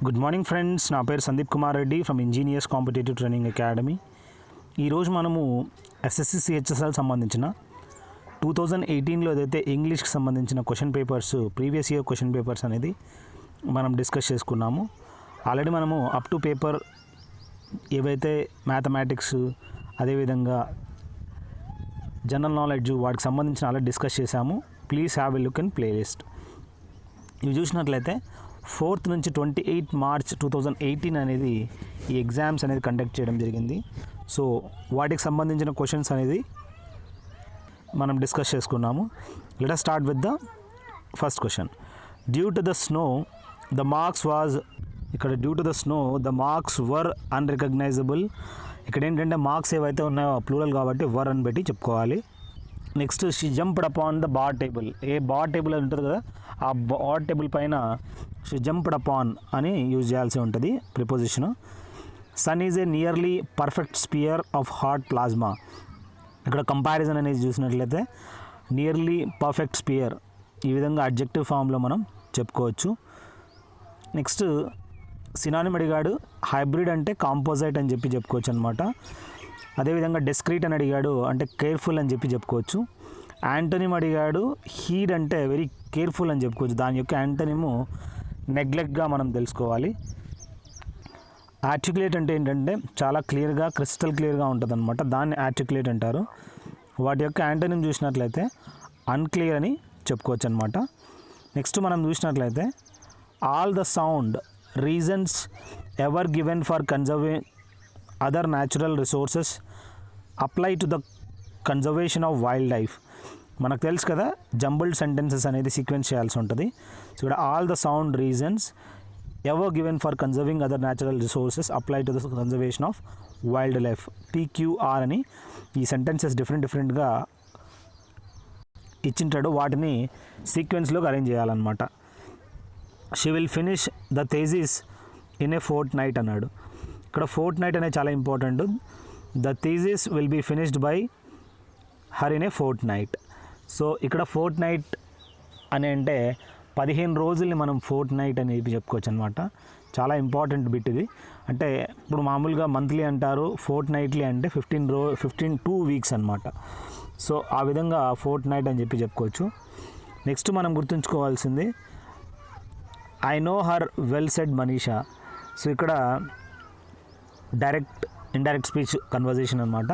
Good morning friends, నా పేరు Sandeep Kumar Reddy from engineers competitive training academy. ఈరోజు మనము ఎస్ఎస్సి సిహెచ్ఎస్ఎల్ సంబంధించిన 2018లో ఏదైతే ఇంగ్లీష్కి సంబంధించిన question papers, previous year question papers అనేది మనం డిస్కస్ చేసుకున్నాము. ఆల్రెడీ మనము అప్ టు పేపర్ ఏవైతే మ్యాథమెటిక్స్, అదేవిధంగా జనరల్ నాలెడ్జ్ వాటికి సంబంధించిన ఆల్రెడీ డిస్కస్ చేశాము. Please have a look in playlist. ఇవి చూసినట్లయితే 4th నుంచి 28 మార్చ్ 2018 అనేది ఈ ఎగ్జామ్స్ అనేది కండక్ట్ చేయడం జరిగింది. సో వాటికి సంబంధించిన క్వశ్చన్స్ అనేది మనం డిస్కస్ చేసుకున్నాము. Let us start with the first question. Due to the snow the marks was, ఇక్కడ due to the snow the marks were unrecognisable. ఇక్కడ ఏంటంటే మార్క్స్ ఏవైతే ఉన్నాయో ప్లూరల్ కాబట్టి వర్ అని పెట్టి చెప్పుకోవాలి. Next she jumped upon the bar table. A bar table ఉంటుంది కదా, ఆ బార్ టేబుల్ పైన షీ జంప్డ్ అపాన్ అని యూజ్ చేయాల్సి ఉంటుంది preposition. Sun is a nearly perfect sphere of hot plasma. ఇక్కడ కంపారిజన్ అనేది చూసినట్లయితే నియర్లీ పర్ఫెక్ట్ స్పియర్ ఈ విధంగా అడ్జెక్టివ్ ఫామ్లో మనం చెప్పుకోవచ్చు. నెక్స్ట్ సినానిమ్ అడిగాడు, హైబ్రిడ్ అంటే కాంపోజైట్ అని చెప్పి చెప్పుకోవచ్చు అనమాట. అదేవిధంగా డిస్క్రీట్ అని అడిగాడు, అంటే కేర్ఫుల్ అని చెప్పి చెప్పుకోవచ్చు. యాంటోనిమ్ అడిగాడు, హీడ్ అంటే వెరీ కేర్ఫుల్ అని చెప్పుకోవచ్చు. దాని యొక్క యాంటోనిము నెగ్లెక్ట్గా మనం తెలుసుకోవాలి. ఆర్టికులేట్ అంటే ఏంటంటే చాలా క్లియర్గా, క్రిస్టల్ క్లియర్గా ఉంటుంది అనమాట, దాన్ని ఆర్టికులేట్ అంటారు. వాటి యొక్క యాంటోనిమ్ చూసినట్లయితే అన్క్లియర్ అని చెప్పుకోవచ్చు అనమాట. నెక్స్ట్ మనం చూసినట్లయితే all the sound reasons ever given for conserving other natural resources apply to the conservation of wild life. మనకు తెలుసు కదా, జంబుల్డ్ సెంటెన్సెస్ అనేది సీక్వెన్స్ చేయాల్సి ఉంటుంది. సో ఇక్కడ all the sound reasons ever given for conserving other natural resources apply to the conservation of wildlife, TQR అని ఈ sentences డిఫరెంట్గా ఇచ్చింటాడు. వాటిని సీక్వెన్స్లోకి అరేంజ్ చేయాలన్నమాట. She will finish the thesis in a fortnight అన్నాడు. ఇక్కడ ఫోర్ట్ నైట్ అనేది చాలా important. The thesis will be finished by her in a fortnight. So ఇక్కడ ఫోర్ట్ నైట్ అని అంటే 15 రోజుల్ని మనం ఫోర్ట్ నైట్ అని చెప్పుకోవచ్చు అనమాట. చాలా ఇంపార్టెంట్ బిట్ ఇది. అంటే ఇప్పుడు మామూలుగా మంత్లీ అంటారు, ఫోర్ట్ నైట్లీ అంటే 2 వీక్స్ అనమాట. సో ఆ విధంగా ఫోర్ట్ నైట్ అని చెప్పి చెప్పుకోవచ్చు. నెక్స్ట్ మనం గుర్తుంచుకోవాల్సింది I know her well said Manisha. So ఇక్కడ డైరెక్ట్ ఇండైరెక్ట్ స్పీచ్ కన్వర్జేషన్ అనమాట.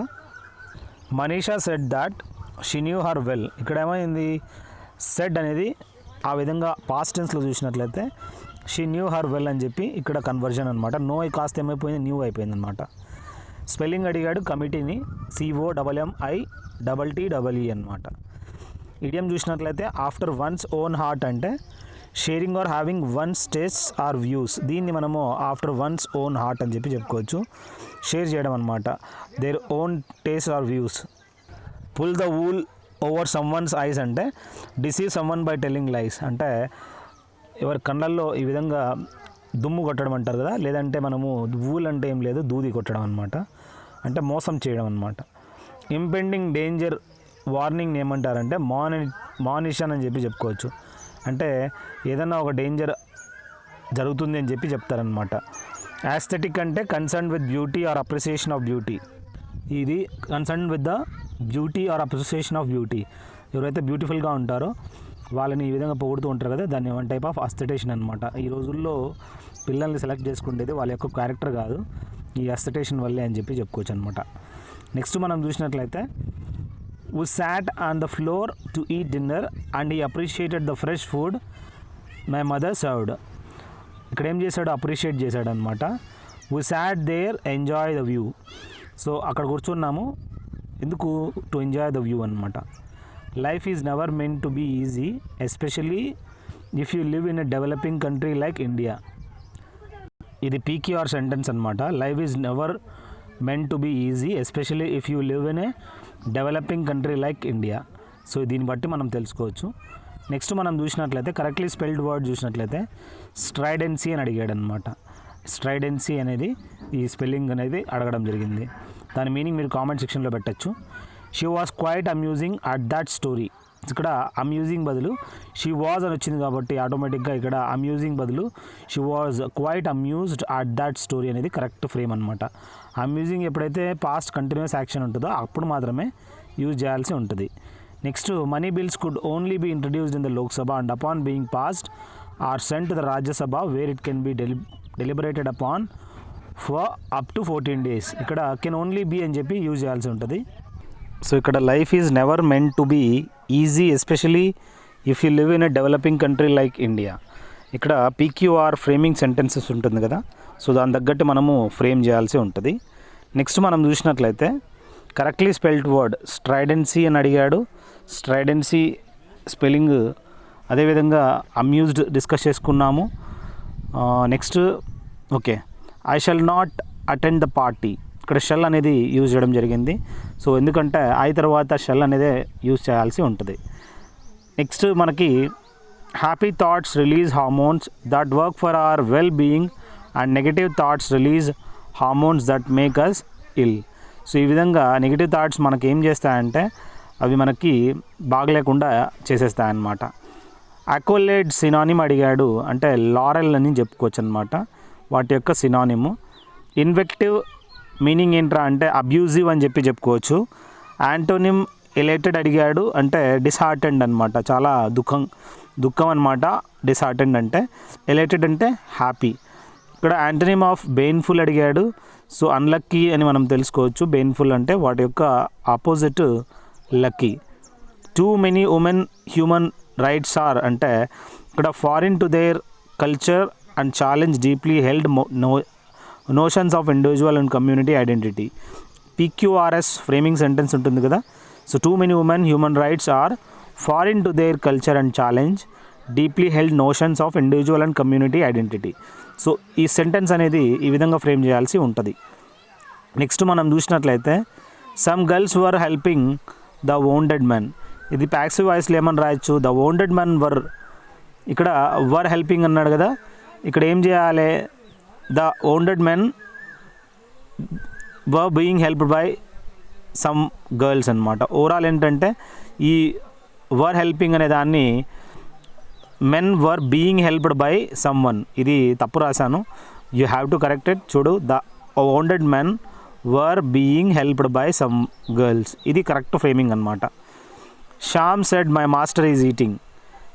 Manisha said that she knew her well. ఇక్కడ ఏమైంది, సెడ్ అనేది ఆ విధంగా పాస్ట్ టెన్స్లో చూసినట్లయితే షీ న్యూ హర్ వెల్ అని చెప్పి ఇక్కడ కన్వర్జన్ అనమాట. నో కాస్త ఏమైపోయింది, న్యూ అయిపోయింది అనమాట. స్పెల్లింగ్ అడిగాడు, కమిటీని COMMITTE అనమాట. ఇడియం చూసినట్లయితే ఆఫ్టర్ వన్స్ ఓన్ హార్ట్ అంటే sharing or having one's tastes or views. దీన్ని మనము ఆఫ్టర్ వన్స్ ఓన్ హార్ట్ అని చెప్పి చెప్పుకోవచ్చు. షేర్ చేయడం అనమాట, their own taste or views. Pull the wool over someone's eyes అంటే deceive someone by telling lies. అంటే ఎవరి కళ్ళల్లో ఈ విధంగా దుమ్ము కొట్టడం అంటారు కదా, లేదంటే మనము వూల్ అంటే ఏం లేదు, దూది కొట్టడం అనమాట, అంటే మోసం చేయడం అనమాట. ఇంపెండింగ్ డేంజర్ వార్నింగ్ ఏమంటారంటే మానిషన్ అని చెప్పి చెప్పుకోవచ్చు. అంటే ఏదన్నా ఒక డేంజర్ జరుగుతుంది అని చెప్పి చెప్తారనమాట. యాస్థెటిక్ అంటే concern with beauty or appreciation of beauty. ఇది concern with the beauty or appreciation of beauty. ఎవరైతే బ్యూటిఫుల్గా ఉంటారో వాళ్ళని ఈ విధంగా పొగుడుతూ ఉంటారు కదా, దాన్ని వన్ టైప్ ఆఫ్ అస్థెటేషన్ అనమాట. ఈ రోజుల్లో పిల్లల్ని సెలెక్ట్ చేసుకుంటేది వాళ్ళ యొక్క క్యారెక్టర్ కాదు, ఈ అస్థెటేషన్ వల్లే అని చెప్పి చెప్పుకోవచ్చు అనమాట. నెక్స్ట్ మనం చూసినట్లయితే who sat on the floor to eat dinner and he appreciated the fresh food my mother served. ఇక్కడ ఏం చేశాడు, అప్రిషియేట్ చేశాడు అనమాట. who sat there enjoy the view. So అక్కడ కూర్చున్నాము ఎందుకు, టు ఎంజాయ్ ద వ్యూ అనమాట. Life is never meant to be easy especially if you live in a developing country like India. ఇది PQR సెంటెన్స్ అనమాట. Life is never meant to be easy especially if you live in a developing country like India. So దీన్ని బట్టి మనం తెలుసుకోవచ్చు. Next మనం చూసినట్లయితే correctly spelled word చూసినట్లయితే స్ట్రైడెన్సీ అని అడిగాడు అనమాట. స్ట్రైడెన్సీ అనేది ఈ స్పెల్లింగ్ అనేది అడగడం జరిగింది. దాని మీనింగ్ మీరు కామెంట్ సెక్షన్లో పెట్టచ్చు. She was quite amusing at that story. ఇక్కడ అమ్యూజింగ్ బదులు షీ వాజ్ అని వచ్చింది కాబట్టి ఆటోమేటిక్గా ఇక్కడ అమ్యూజింగ్ బదులు she was quite amused at that story అనేది కరెక్ట్ ఫ్రేమ్ అనమాట. అమ్యూజింగ్ ఎప్పుడైతే పాస్ట్ కంటిన్యూస్ యాక్షన్ ఉంటుందో అప్పుడు మాత్రమే యూజ్ చేయాల్సి ఉంటుంది. Next money bills could only be introduced in the Lok Sabha and upon being passed or sent to the Rajya Sabha where it can be deliberated upon for up to 14 days. ఇక్కడ can only be అని చెప్పి use చేయాల్సి ఉంటుంది. So ఇక్కడ life is never meant to be easy especially if you live in a developing country like India. ఇక్కడ PQR framing sentences ఉంటుంది కదా, so దాని తగ్గట్టు మనము ఫ్రేమ్ చేయాల్సి ఉంటుంది. నెక్స్ట్ మనం చూసినట్లయితే కరెక్ట్లీ స్పెల్డ్ వర్డ్ స్ట్రైడెన్సీ అని అడిగాడు. స్ట్రైడెన్సీ స్పెల్లింగ్ అదేవిధంగా అమ్యూజ్డ్ డిస్కస్ చేసుకున్నాము. Next okay, I shall not attend the party. ఇక్కడ షెల్ అనేది యూజ్ చేయడం జరిగింది. సో ఎందుకంటే ఐ తర్వాత షెల్ అనేది యూజ్ చేయాల్సి ఉంటుంది. నెక్స్ట్ మనకి happy thoughts release hormones that work for our well being and negative thoughts release hormones that make us ill. So ఈ విధంగా నెగిటివ్ థాట్స్ మనకి ఏం చేస్తాయంటే అవి మనకి బాగలేకుండా చేసేస్తాయన్నమాట. అకోలేడ్ సినానిమ్ అడిగాడు, అంటే లారెల్ అని చెప్పుకోవచ్చు అనమాట, వాటి యొక్క సినానిము. ఇన్వెక్టివ్ మీనింగ్ ఏంట్రా అంటే అబ్యూజివ్ అని చెప్పి చెప్పుకోవచ్చు. యాంటోనిమ్ ఎలేటెడ్ అడిగాడు, అంటే డిస్హార్టెండ్ అనమాట, చాలా దుఃఖం అనమాట డిస్హార్టెండ్ అంటే. ఎలేటెడ్ అంటే హ్యాపీ. ఇక్కడ యాంటోనిమ్ ఆఫ్ బెయిన్ఫుల్ అడిగాడు. సో అన్లక్కీ అని మనం తెలుసుకోవచ్చు. బెయిన్ఫుల్ అంటే వాటి యొక్క opposite lucky. Too many women human rights are అంటే ఇక్కడ foreign to their culture and challenge deeply held notions of individual and community identity. PQRS framing sentence ఉంటుంది కదా. So too many women human rights are foreign to their culture and challenge deeply held notions of individual and community identity. So ఈ sentence అనేది ఈ విధంగా frame చేయాల్సి ఉంటుంది. Next మనం చూసినట్లయితే some girls were helping the wounded men. ఇది passive వాయిస్లో ఏమని రాయొచ్చు, ద వోండెడ్ మెన్ వర్. ఇక్కడ వర్ హెల్పింగ్ అన్నాడు కదా, ఇక్కడ ఏం చేయాలి, the wounded men were being helped by some girls అనమాట. ఓవరాల్ ఏంటంటే ఈ వర్ హెల్పింగ్ అనే దాన్ని men were being helped by someone, ఇది తప్పు రాశాను, you have to correct it. చూడు, the wounded men were being helped by some girls, ఇది కరెక్ట్ ఫ్రేమింగ్ అనమాట. Shyam said my master is eating.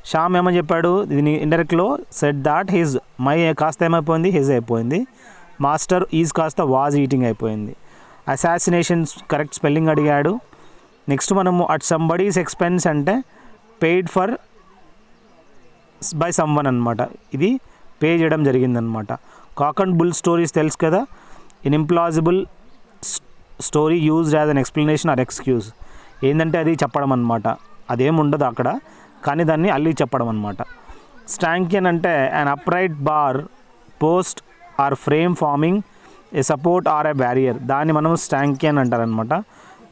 Shyam ఏమని చెప్పాడు, దీని ఇండైరెక్ట్లో సెడ్ దాట్ హిజ్, మై కాస్త ఏమైపోయింది, హిజ్ అయిపోయింది. మాస్టర్ ఈజ్ కాస్త వాజ్ ఈటింగ్ అయిపోయింది. అసాసినేషన్స్ కరెక్ట్ స్పెల్లింగ్ అడిగాడు. నెక్స్ట్ మనము అట్ సంబడీస్ ఎక్స్పెన్స్ అంటే పెయిడ్ ఫర్ బై సమ్వన్ అనమాట, ఇది పే చేయడం జరిగిందనమాట. కాక్ అండ్ బుల్ స్టోరీస్ తెలుసు కదా, an implausible story used as an explanation or excuse. ఏంటంటే అది చెప్పడం అనమాట, అదేం ఉండదు అక్కడ, కానీ దాన్ని అల్లి చెప్పడం అనమాట. స్టాంకియన్ అంటే an upright bar post or frame forming a support or a barrier, దాన్ని మనం స్టాంకియన్ అంటారనమాట.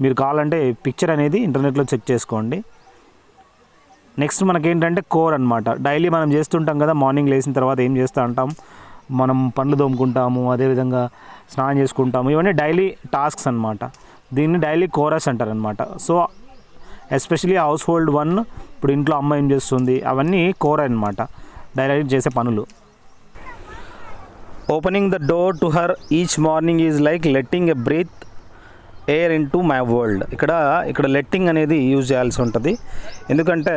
మీరు కావాలంటే పిక్చర్ అనేది ఇంటర్నెట్లో చెక్ చేసుకోండి. నెక్స్ట్ మనకేంటంటే కోర్ అనమాట. డైలీ మనం చేస్తుంటాం కదా, మార్నింగ్ లేచిన తర్వాత ఏం చేస్తూ ఉంటాం, మనం పండ్లు తోముకుంటాము, అదేవిధంగా స్నానం చేసుకుంటాము, ఇవన్నీ డైలీ టాస్క్స్ అనమాట. దీన్ని డైలీ కోరస్ అంటారనమాట. So especially house hold one, ఇప్పుడు ఇంట్లో అమ్మ ఏం చేస్తుంది, అవన్నీ కోర్ అనమాట, డైరెక్ట్ చేసే పనులు. Opening the door to her each morning is like letting a breath air into my world. ఇక్కడ లెట్టింగ్ అనేది యూజ్ చేయాల్సి ఉంటుంది, ఎందుకంటే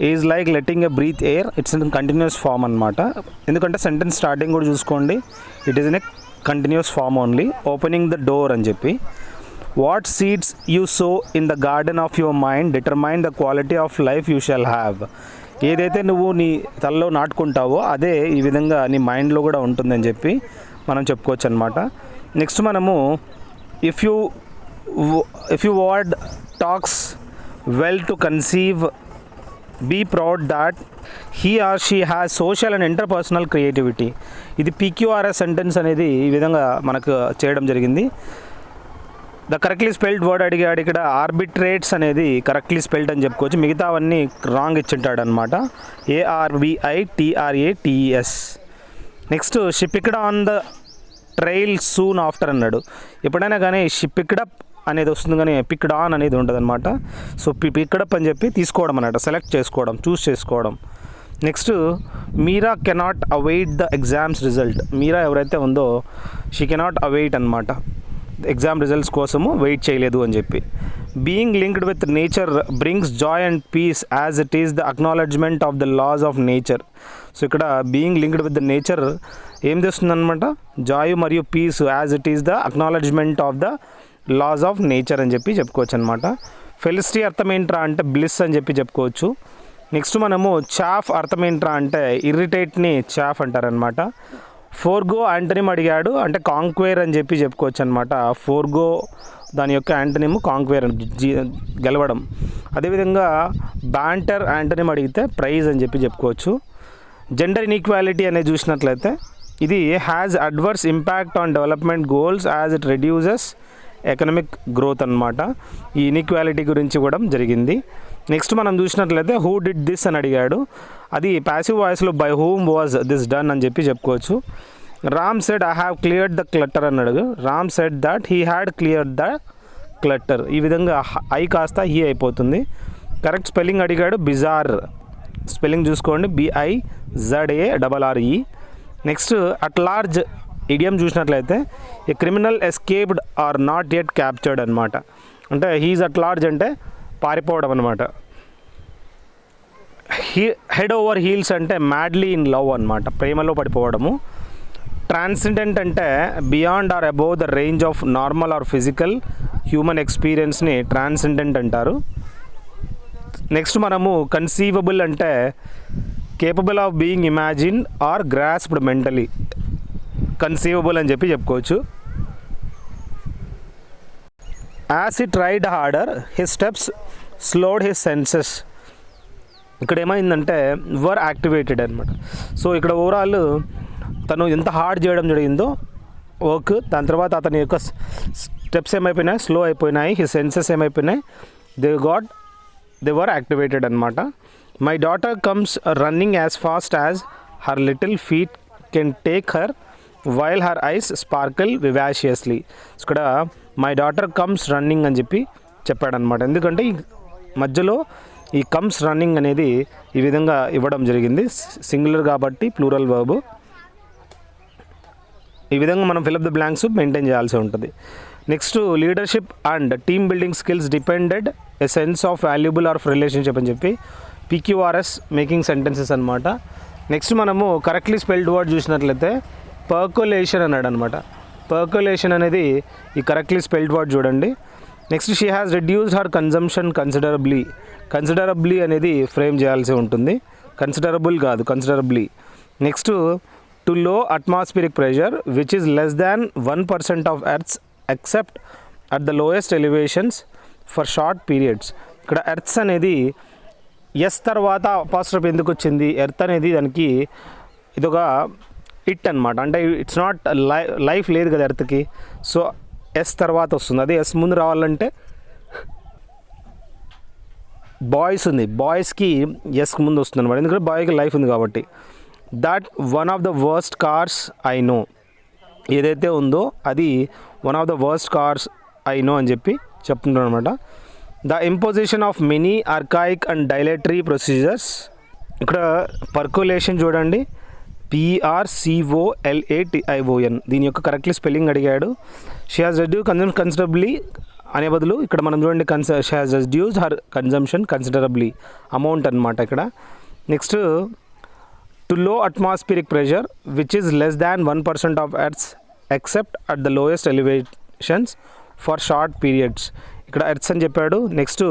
is like letting a breath air, it's in continuous form అనమాట. ఎందుకంటే సెంటెన్స్ స్టార్టింగ్ కూడా చూసుకోండి, it is in a continuous form only. Opening the door అని చెప్పి, what seeds you sow in the garden of your mind determine the quality of life you shall have. ఏదైతే నువ్వు నీ తలలో నాటుకుంటావో అదే ఈ విధంగా నీ మైండ్లో కూడా ఉంటుందని చెప్పి మనం చెప్పుకోవచ్చు అనమాట. నెక్స్ట్ మనము if you word talks well to conceive be proud that he or she has social and interpersonal creativity. ఇది పీక్యూఆర్ఎస్ సెంటెన్స్ అనేది ఈ విధంగా మనకు చేయడం జరిగింది. ద కరెక్ట్లీ స్పెల్డ్ వర్డ్ అడిగాడు, ఇక్కడ ఆర్బిట్రేట్స్ అనేది కరెక్ట్లీ స్పెల్డ్ అని చెప్పుకోవచ్చు, మిగతా అవన్నీ రాంగ్ ఇచ్చింటాడు అనమాట. ARBITRATES. Next she picked on the trail soon after అన్నాడు. ఎప్పుడైనా కానీ షీ పిక్డ్ అప్ అనేది వస్తుంది కానీ పిక్డ్ ఆన్ అనేది ఉంటుంది అనమాట. సో పిక్డ్ అప్ అని చెప్పి తీసుకోవడం అన్నమాట, సెలెక్ట్ చేసుకోవడం, చూస్ చేసుకోవడం. Next Meera cannot await the exams result. Meera ఎవరైతే ఉందో షీ కెనాట్ అవైట్ అనమాట, ఎగ్జామ్ రిజల్ట్స్ కోసము వెయిట్ చేయలేదు అని చెప్పి. Being linked with nature brings joy and peace as it is the acknowledgement of the laws of nature. So ఇక్కడ being linked with the nature ఏం చేస్తుందన్నమాట, జాయ్ మరియు పీస్ as it is the acknowledgement of the laws of nature అని చెప్పి చెప్పుకోవచ్చు అనమాట. Felicity అర్థం ఏంట్రా అంటే బ్లిస్ అని చెప్పి చెప్పుకోవచ్చు. నెక్స్ట్ మనము చాఫ్ అర్థం ఏంట్రా అంటే ఇరిటేట్ని చాఫ్ అంటారనమాట. ఫోర్గో యాంటనిమ్ అడిగాడు అంటే కాంక్వేర్ అని చెప్పి చెప్పుకోవచ్చు అనమాట. ఫోర్గో దాని యొక్క యాంటనిమ్ కాంక్వేర్, గెలవడం. అదేవిధంగా బ్యాంటర్ యాంటనిమ్ అడిగితే ప్రైజ్ అని చెప్పి చెప్పుకోవచ్చు. జెండర్ ఇన్ఈక్వాలిటీ అనేది చూసినట్లయితే ఇది has adverse impact on development goals as it reduces economic growth అనమాట. ఈ ఇన్ఈక్వాలిటీ గురించి కూడా జరిగింది. నెక్స్ట్ మనం చూసినట్లయితే హూ డిడ్ దిస్ అని అడిగాడు, అది ప్యాసివ్ వాయిస్లో by whom was this done అని చెప్పి చెప్పుకోవచ్చు. Ram said I have cleared the clutter అన్నాడు. Ram said that he had cleared the clutter. ఈ విధంగా ఐ కాస్త హీ అయిపోతుంది. కరెక్ట్ స్పెల్లింగ్ అడిగాడు, బిజార్. స్పెల్లింగ్ చూసుకోండి, BIZARRE. Next at large idiom చూసినట్లయితే a criminal escaped or not yet captured అనమాట. అంటే హీజ్ అట్ లార్జ్ అంటే పారిపోవడం అనమాట. హెడ్ ఓవర్ హీల్స్ అంటే మ్యాడ్లీ ఇన్ లవ్ అనమాట, ప్రేమలో పడిపోవడము. ట్రాన్సెండెంట్ అంటే beyond or above the range of normal or physical human ఎక్స్పీరియన్స్ని ట్రాన్సెండెంట్ అంటారు. నెక్స్ట్ మనము కన్సీవబుల్ అంటే capable of being imagine or grasped mentally, conceivable అని చెప్పి చెప్పుకోవచ్చు. As he tried harder his steps slowed his senses. ఇక్కడ ఏమైందంటే వర్ యాక్టివేటెడ్ అనమాట. సో ఇక్కడ ఓవరాల్ తను ఎంత హార్డ్ చేయడం జరిగిందో వర్క్, దాని తర్వాత అతని యొక్క స్టెప్స్ ఏమైపోయినాయి, స్లో అయిపోయినాయి. హిస్ సెన్సెస్ ఏమైపోయినాయి, దే వర్ యాక్టివేటెడ్ అనమాట. My daughter comes running as fast as her little feet can take her while her eyes sparkle vivaciously. ఇక్కడ మై డాటర్ కమ్స్ రన్నింగ్ అని చెప్పి చెప్పాడనమాట. ఎందుకంటే ఈ మధ్యలో ఈ కమ్స్ రన్నింగ్ అనేది ఈ విధంగా ఇవ్వడం జరిగింది, సింగులర్ కాబట్టి ప్లూరల్ వర్బ్. ఈ విధంగా మనం fill up the blanks maintain చేయాల్సి ఉంటుంది. Next leadership and team building skills depended a sense of valuable or relationship అని చెప్పి PQRS మేకింగ్ సెంటెన్సెస్ అనమాట. నెక్స్ట్ మనము కరెక్ట్లీ స్పెల్డ్ వర్డ్ చూసినట్లయితే పర్కోలేషన్ అన్నాడు అనమాట. పర్కోలేషన్ అనేది ఈ కరెక్ట్లీ స్పెల్డ్ వర్డ్ చూడండి. Next she has reduced her consumption considerably. Considerably అనేది ఫ్రేమ్ చేయాల్సి ఉంటుంది, కన్సిడరబుల్ కాదు, considerably. Next to low atmospheric pressure which is less than 1% of earth's except at the lowest elevations for short periods. ఇక్కడ earth's అనేది S తర్వాత apostrophe ఎందుకు వచ్చింది, earth అనేది దానికి ఇదొక ఇట్ అనమాట. అంటే ఇట్స్ నాట్ లైఫ్ లేదు కదా ఎర్త్కి, సో ఎస్ తర్వాత వస్తుంది. అదే ఎస్ ముందు రావాలంటే బాయ్స్ ఉంది, బాయ్స్కి ఎస్ ముందు వస్తుంది అనమాట, ఎందుకంటే బాయ్కి లైఫ్ ఉంది కాబట్టి. That one of the worst cars I know, ఏదైతే ఉందో అది one of the worst cars I know అని చెప్పి చెప్తున్నాడు అనమాట. The imposition of many archaic and dilatory procedures. ఇక్కడ పర్కులేషన్ చూడండి, PRCOLATION. దీని యొక్క కరెక్ట్లీ స్పెల్లింగ్ అడిగాడు. షీ హాజ్ రెడ్యూస్ కన్సిడరబ్లీ అనే బదులు ఇక్కడ మనం చూడండి she has reduced her consumption considerably, amount అనమాట ఇక్కడ. Next to low atmospheric pressure which is less than 1% of earth's except at the lowest elevations for short periods. ఇక్కడ earth's అని చెప్పాడు. Next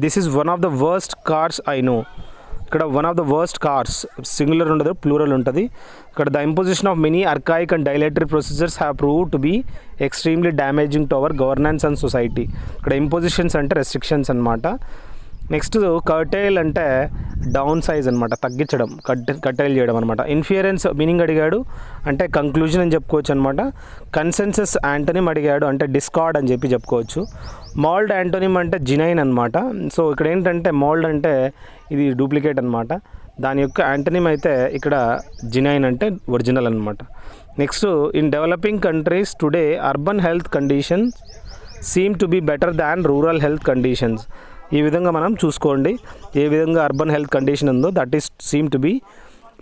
this is one of the worst cars I know. ఇక్కడ one of the worst cars singular ఉండదు, plural ఉంటుంది. ఇక్కడ the imposition of many archaic and dilatory procedures have proved to be extremely damaging to our governance and society. ఇక్కడ impositions అంటే restrictions అనమాట. Next curtail అంటే down size అనమాట, తగ్గించడం, curtail చేయడం అనమాట. ఇన్ఫియరెన్స్ మీనింగ్ అడిగాడు అంటే కంక్లూజన్ అని చెప్పుకోవచ్చు అనమాట. కన్సెన్సస్ యాంటోనిమ్ అడిగాడు అంటే డిస్కార్డ్ అని చెప్పి చెప్పుకోవచ్చు. మోల్డ్ యాంటోనిమ్ అంటే జినైన్ అనమాట. సో ఇక్కడ ఏంటంటే మోల్డ్ అంటే ఇది డూప్లికేట్ అనమాట, దాని యొక్క యాంటోనిమ్ అయితే ఇక్కడ జినైన్ అంటే ఒరిజినల్ అనమాట. Next in developing countries today urban health conditions seem to be better than rural health conditions. ఈ విధంగా మనం చూసుకోండి ఏ విధంగా అర్బన్ హెల్త్ కండిషన్ ఉందో that is seem to be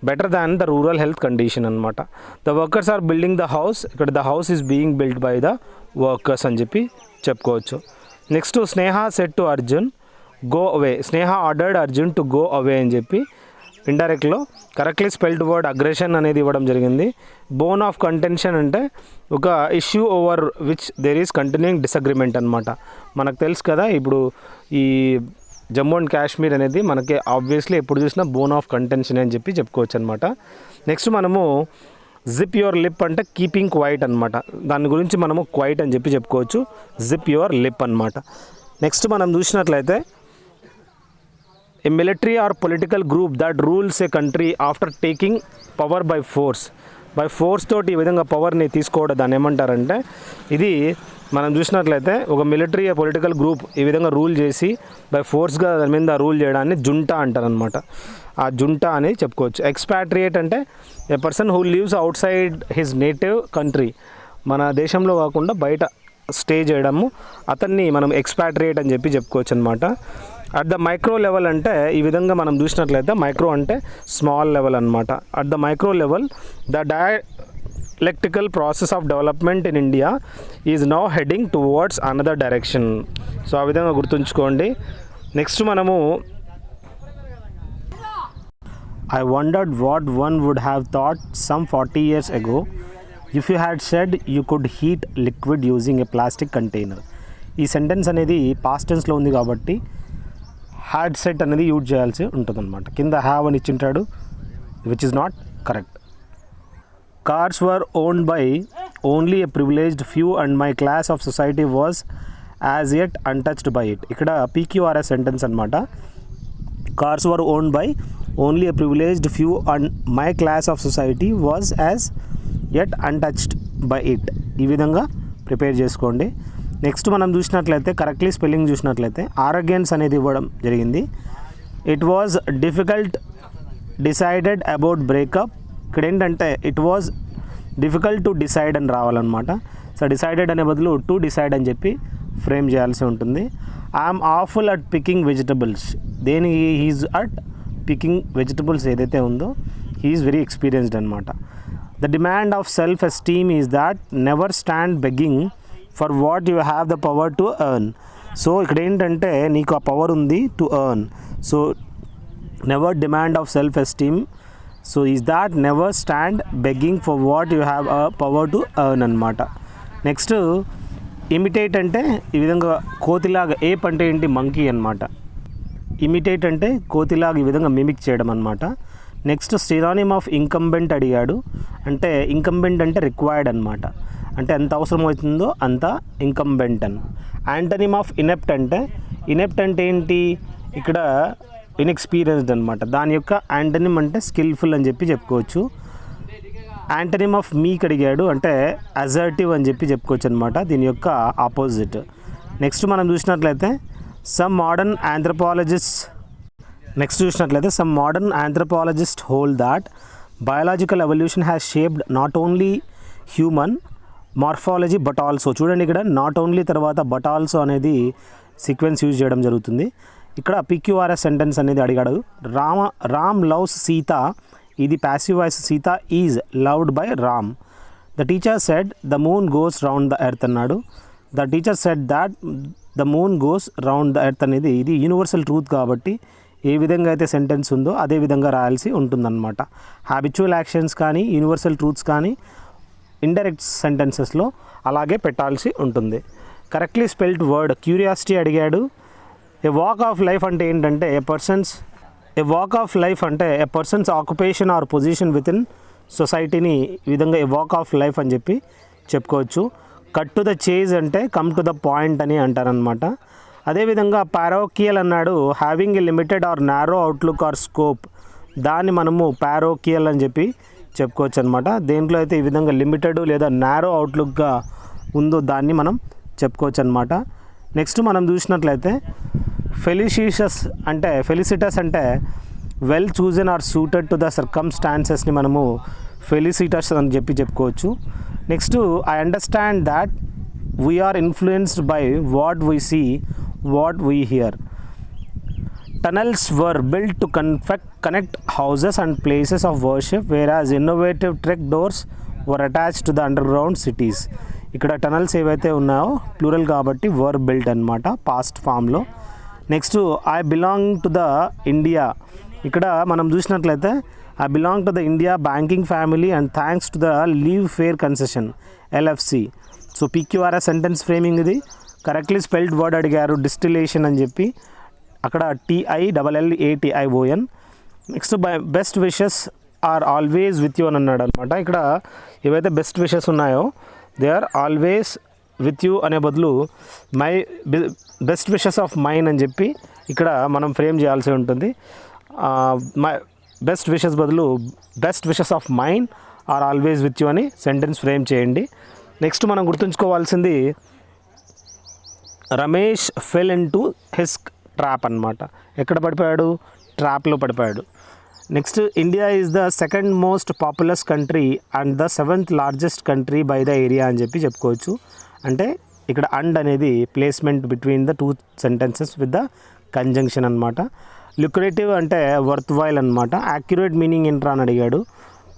better than the rural health condition అనమాట. The workers are building the house, ఇక్కడ the house is being build by the workers అని చెప్పి చెప్పుకోవచ్చు. Next Sneha said to Arjun go away, Sneha ordered Arjun to go away అని చెప్పి ఇండైరెక్ట్లో correctly spelled word aggression అనేది ఇవ్వడం జరిగింది. బోన్ ఆఫ్ కంటెన్షన్ అంటే ఒక issue over which there is continuing disagreement అనమాట. మనకు తెలుసు కదా ఇప్పుడు ఈ జమ్మూ అండ్ కాశ్మీర్ అనేది మనకి ఆబ్వియస్లీ ఎప్పుడు చూసినా బోన్ ఆఫ్ కంటెన్షన్ అని చెప్పి చెప్పుకోవచ్చు అనమాట. నెక్స్ట్ మనము జిప్ యువర్ లిప్ అంటే కీపింగ్ క్వైట్ అనమాట. దాని గురించి మనము క్వైట్ అని చెప్పి చెప్పుకోవచ్చు, జిప్ యువర్ లిప్ అనమాట. నెక్స్ట్ మనం చూసినట్లయితే a military or political group that rules a country after taking power by force తోటి ఈ విధంగా పవర్ని తీసుకోవడం దాన్ని ఏమంటారంటే, ఇది మనం చూసినట్లయితే ఒక మిలిటరీ పొలిటికల్ గ్రూప్ ఈ విధంగా రూల్ చేసి బై ఫోర్స్గా దాని మీద రూల్ చేయడాన్ని జుంటా అంటారనమాట. ఆ జుంటా అని చెప్పుకోవచ్చు. ఎక్స్పాట్రియేట్ అంటే a person who lives outside his native country, మన దేశంలో కాకుండా బయట స్టే చేయడము, అతన్ని మనం ఎక్స్పాట్రియేట్ అని చెప్పి చెప్పుకోవచ్చు అనమాట. అట్ ద మైక్రో లెవెల్ అంటే ఈ విధంగా మనం చూసినట్లయితే మైక్రో అంటే స్మాల్ లెవెల్ అనమాట. At the micro level the dialectical process of development in India is now heading towards another direction. So ఆ విధంగా గుర్తుంచుకోండి. నెక్స్ట్ మనము I wondered what one would have thought some 40 years ago if you had said you could heat liquid using a plastic container. ఈ sentence అనేది past టెన్స్లో ఉంది కాబట్టి had set అనేది use చేయాల్సి ఉంటుందన్నమాట. కింద హ్యావ్ అని ఇచ్చింటాడు which is not correct. Cars were owned by only a privileged few and my class of society was as yet untouched by it. ఇక్కడ పీక్యూఆర్ఎస్ సెంటెన్స్ అనమాట. Cars were owned by only a privileged few and my class of society was as yet untouched by it. ఈ విధంగా prepare చేసుకోండి. Next మనం చూసినట్లయితే correctly spelling చూసినట్లయితే ఆరోగెన్స్ అనేది ఇవ్వడం జరిగింది. It was difficult decided about breakup. ఇక్కడ ఏంటంటే it was difficult to decide అని రావాలన్నమాట. సో డిసైడెడ్ అనే బదులు టు డిసైడ్ అని చెప్పి ఫ్రేమ్ చేయాల్సి ఉంటుంది. I'm awful at picking vegetables. దేనికి హీజ్ అట్ పికింగ్ వెజిటబుల్స్ ఏదైతే ఉందో హీఈస్ వెరీ ఎక్స్పీరియన్స్డ్ అనమాట. The demand of self esteem is that never stand begging for what you have the power to earn. So ఇక్కడ ఏంటంటే నీకు ఆ power ఉంది to earn. So never demand of self esteem, so is that never stand begging for what you have a power to earn అనమాట. Next imitate అంటే ఈ విధంగా కోతిలాగా, ఏప్ అంటే ఏంటి మంకీ అనమాట. ఇమిటేట్ అంటే కోతిలాగా ఈ విధంగా మిమిక్ చేయడం అనమాట. నెక్స్ట్ సినానిమ్ ఆఫ్ ఇంకంబెంట్ అడిగాడు. అంటే ఇంకంబెంట్ అంటే రిక్వైర్డ్ అనమాట. అంటే ఎంత అవసరం అవుతుందో అంత ఇంకంబెంట్ అని. యాంటనిమ్ ఆఫ్ ఇనెప్ట్ అంటే, ఇనెప్ట్ అంటే ఏంటి, ఇక్కడ ఇన్ఎక్స్పీరియన్స్డ్ అనమాట. దాని యొక్క యాంటనిమ్ అంటే స్కిల్ఫుల్ అని చెప్పి చెప్పుకోవచ్చు. యాంటనిమ్ ఆఫ్ మీక్ అడిగాడు, అంటే అజర్టివ్ అని చెప్పి చెప్పుకోవచ్చు అనమాట, దీని యొక్క ఆపోజిట్. నెక్స్ట్ మనం చూసినట్లయితే some modern anthropologist hold that biological evolution has shaped not only human morphology but also. చూడండి ఇక్కడ నాట్ ఓన్లీ తర్వాత బట్ ఆల్సో అనేది సీక్వెన్స్ యూజ్ చేయడం జరుగుతుంది. ఇక్కడ పిక్యూఆర్ఎస్ సెంటెన్స్ అనేది అడిగాడు. రామ్ లవ్స్ సీత, ఇది passive voice. Sita is loved by Ram. The teacher said the moon goes round the earth అన్నాడు. The teacher said that the moon goes round the earth అనేది ఇది యూనివర్సల్ ట్రూత్ కాబట్టి ఏ విధంగా అయితే సెంటెన్స్ ఉందో అదే విధంగా రాయాల్సి ఉంటుందన్నమాట. హ్యాబిచువల్ యాక్షన్స్ కానీ యూనివర్సల్ ట్రూత్స్ కానీ ఇండైరెక్ట్ సెంటెన్సెస్లో అలాగే పెట్టాల్సి ఉంటుంది. కరెక్ట్లీ స్పెల్డ్ వర్డ్ క్యూరియాసిటీ అడిగాడు. ఏ వాక్ ఆఫ్ లైఫ్ అంటే ఏంటంటే a person's occupation or position within సొసైటీని ఈ విధంగా ఏ వాక్ ఆఫ్ లైఫ్ అని చెప్పి చెప్పుకోవచ్చు. కట్ టు ద చేజ్ అంటే కమ్ టు ద పాయింట్ అని అంటారనమాట. అదేవిధంగా పారోకియల్ అన్నాడు. Having a limited or narrow outlook or scope, దాన్ని మనము పారోకియల్ అని చెప్పి చెప్పుకోవచ్చు అనమాట. దేంట్లో అయితే ఈ విధంగా లిమిటెడ్ లేదా నారో అవుట్లుక్గా ఉందో దాన్ని మనం చెప్పుకోవచ్చు అనమాట. నెక్స్ట్ మనం చూసినట్లయితే ఫెలిసిటస్ అంటే well chosen or suited to the సర్కమ్స్టాన్సెస్ని మనము ఫెలిసిటస్ అని చెప్పి చెప్పుకోవచ్చు. Next I understand that we are influenced by what we see, what we hear. Tunnels were built to connect houses and places of worship, whereas innovative trek doors were attached to the underground cities. ఇక్కడ tunnels ఏవైతే ఉన్నాయో plural కాబట్టి were built అనమాట past ఫామ్లో. Next I belong to the India. ఇక్కడ మనం చూసినట్లయితే I belong to the India banking family and thanks to the leave fare concession LFC. So PQRS sentence framing ఇది. కరెక్ట్లీ స్పెల్డ్ వర్డ్ అడిగారు distillation అని చెప్పి, అక్కడ TILLATION. Next best wishes are always with you అని అన్నాడు అనమాట. ఇక్కడ ఏవైతే బెస్ట్ విషెస్ ఉన్నాయో they are always with you అనే బదులు my best wishes of mine అని చెప్పి ఇక్కడ మనం ఫ్రేమ్ చేయాల్సి ఉంటుంది. మై బెస్ట్ విషెస్ బదులు best wishes of mine are always with you అని సెంటెన్స్ ఫ్రేమ్ చేయండి. నెక్స్ట్ మనం గుర్తుంచుకోవాల్సింది Ramesh fell into his trap అనమాట. ఎక్కడ పడిపోయాడు? ట్రాప్లో పడిపోయాడు. Next India is the second most populous country and the 7th largest country by the area అని చెప్పి చెప్పుకోవచ్చు. అంటే ఇక్కడ అండ్ అనేది placement between the 2 sentences with the conjunction అనమాట. లుక్రేటివ్ అంటే వర్త్ వైల్ అనమాట. యాక్యురేట్ మీనింగ్ ఏంట్రా అని అడిగాడు.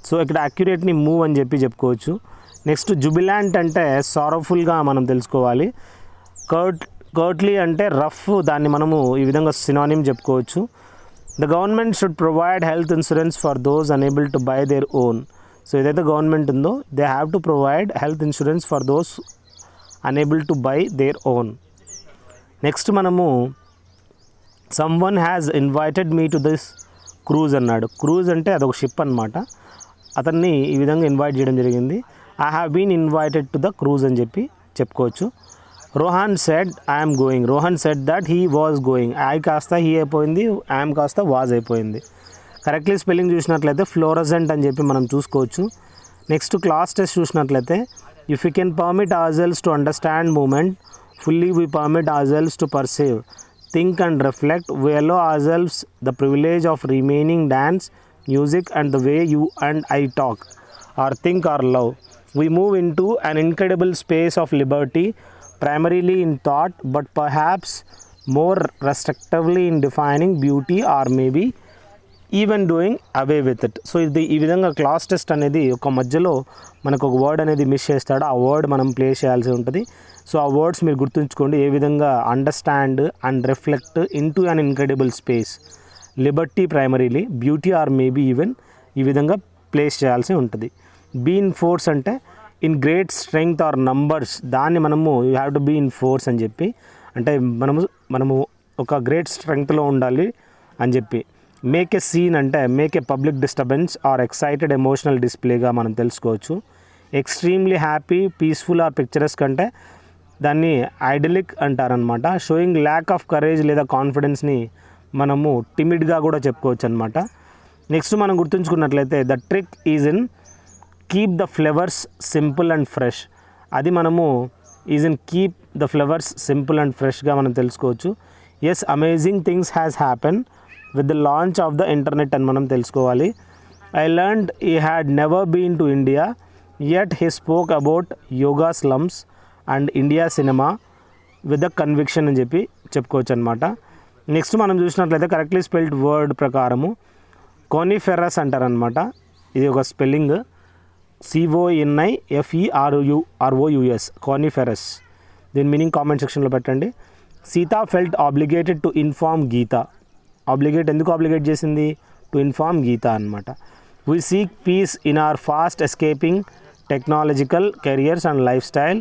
సో ఇక్కడ యాక్యురేట్ని మూవ్ అని చెప్పి చెప్పుకోవచ్చు. నెక్స్ట్ జుబిలాంట్ అంటే సారోఫుల్గా మనం తెలుసుకోవాలి. కర్ట్లీ అంటే రఫ్, దాన్ని మనము ఈ విధంగా సినానిమ్ చెప్పుకోవచ్చు. The government should provide health insurance for those unable to buy their own. So ఏదైతే గవర్నమెంట్ ఉందో they have to provide health insurance for those unable to buy their own. Next మనము someone has invited me to this cruise అన్నాడు. Cruise అంటే అదొక ship అనమాట. అతన్ని ఈ విధంగా ఇన్వైట్ చేయడం జరిగింది. I have been invited to the cruise అని చెప్పి చెప్పుకోవచ్చు. Rohan said I'm going. Rohan said that he was going. I కాస్త హీ అయిపోయింది, ఐఎమ్ కాస్త వాజ్ అయిపోయింది. కరెక్ట్లీ స్పెల్లింగ్ చూసినట్లయితే ఫ్లోరసెంట్ అని చెప్పి మనం చూసుకోవచ్చు. నెక్స్ట్ క్లాస్ టెస్ట్ చూసినట్లయితే if you can permit our cells to understand moment fully we permit our cells to perceive think and reflect we allow our cells the privilege of remaining dance music and the way you and I talk or think or love. We move into an incredible space of liberty primarily in thought but perhaps more restrictively in defining beauty or maybe even doing away with it. So ఇది ఈ విధంగా class test అనేది ఒక మధ్యలో మనకు ఒక word అనేది miss చేస్తాడు, ఆ వర్డ్ మనం ప్లే చేయాల్సి ఉంటుంది. సో ఆ వర్డ్స్ మీరు గుర్తుంచుకోండి. ఏ విధంగా understand and reflect into an incredible space, liberty primarily, beauty or maybe even ఈ విధంగా ప్లేస్ చేయాల్సి ఉంటుంది. బీ ఇన్ ఫోర్స్ అంటే in great strength or numbers, దాన్ని మనము you have to be in force అని చెప్పి, అంటే మనము ఒక గ్రేట్ స్ట్రెంగ్త్లో ఉండాలి అని చెప్పి. మేక్ ఎ సీన్ అంటే make a public disturbance or excited emotional డిస్ప్లేగా మనం తెలుసుకోవచ్చు. Extremely happy, peaceful or picturesque కంటే దాన్ని ఐడిలిక్ అంటారనమాట. షోయింగ్ ల్యాక్ ఆఫ్ కరేజ్ లేదా కాన్ఫిడెన్స్ని మనము టిమిడ్గా కూడా చెప్పుకోవచ్చు అనమాట. నెక్స్ట్ మనం గుర్తుంచుకున్నట్లయితే the trick is in keep the flavours simple and fresh. అది మనము is in keep the flavours simple and ఫ్రెష్గా మనం తెలుసుకోవచ్చు. As amazing things has happen with the launch of the internet అని మనం తెలుసుకోవాలి. I learned he had never been to India yet he spoke about yoga slums and India cinema with the conviction అని చెప్పి చెప్పుకోవచ్చు అనమాట. నెక్స్ట్ మనం చూసినట్లయితే correctly spelled word ప్రకారము కోనిఫెరస్ అంటారనమాట. ఇది ఒక స్పెల్లింగ్ CONIFEROUS కోనిఫెరస్. దీని మీనింగ్ కామెంట్ సెక్షన్లో పెట్టండి. Sita felt obligated to inform Geeta. Obligate ఎందుకు ఆబ్లిగేట్ చేసింది? టు ఇన్ఫార్మ్ గీత అనమాట. We seek peace in our fast escaping technological careers and life style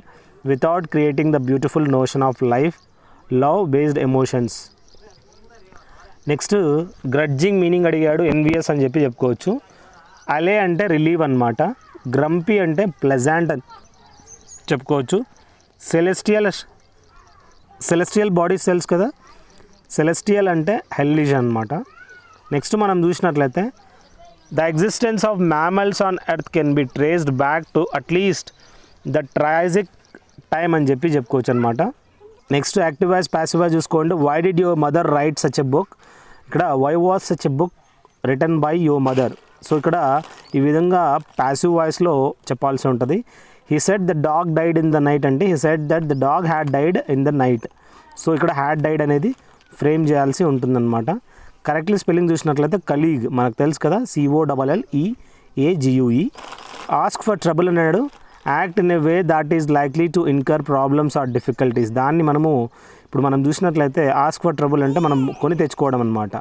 without creating the beautiful notion of life love based emotions. Next grudging meaning అడిగాడు, envious అని చెప్పి చెప్పుకోవచ్చు. అలే అంటే relieve అనమాట. గ్రంపీ అంటే ప్లెజాంట్ అని చెప్పుకోవచ్చు. సెలెస్టియల్ బాడీ సెల్స్ కదా, సెలెస్టియల్ అంటే హెల్లిష్ అనమాట. నెక్స్ట్ మనం చూసినట్లయితే the existence of mammals on earth can be traced back to at least the Triassic time అని చెప్పి చెప్పుకోవచ్చు అనమాట. Next active voice passive voice చూసుకోండి. Why did your mother write such a book. ఇక్కడ why was such a book written by your mother. So ఇక్కడ ఈ విధంగా passive వాయిస్లో చెప్పాల్సి ఉంటుంది. He said the dog died in the night అంటే he said that the dog had died in the night. So ఇక్కడ had died అనేది frame చేయాల్సి ఉంటుందన్నమాట. కరెక్ట్లీ స్పెల్లింగ్ చూసినట్లయితే కలీగ్ మనకు తెలుసు కదా, COLLEAGUE. ఆస్క్ ఫర్ ట్రబుల్ అన్నాడు, act in a way that is likely to incur problems or difficulties. దాన్ని మనము ఇప్పుడు మనం చూసినట్లయితే ఆస్క్ ఫర్ ట్రబుల్ అంటే మనం కొని తెచ్చుకోవడం అనమాట.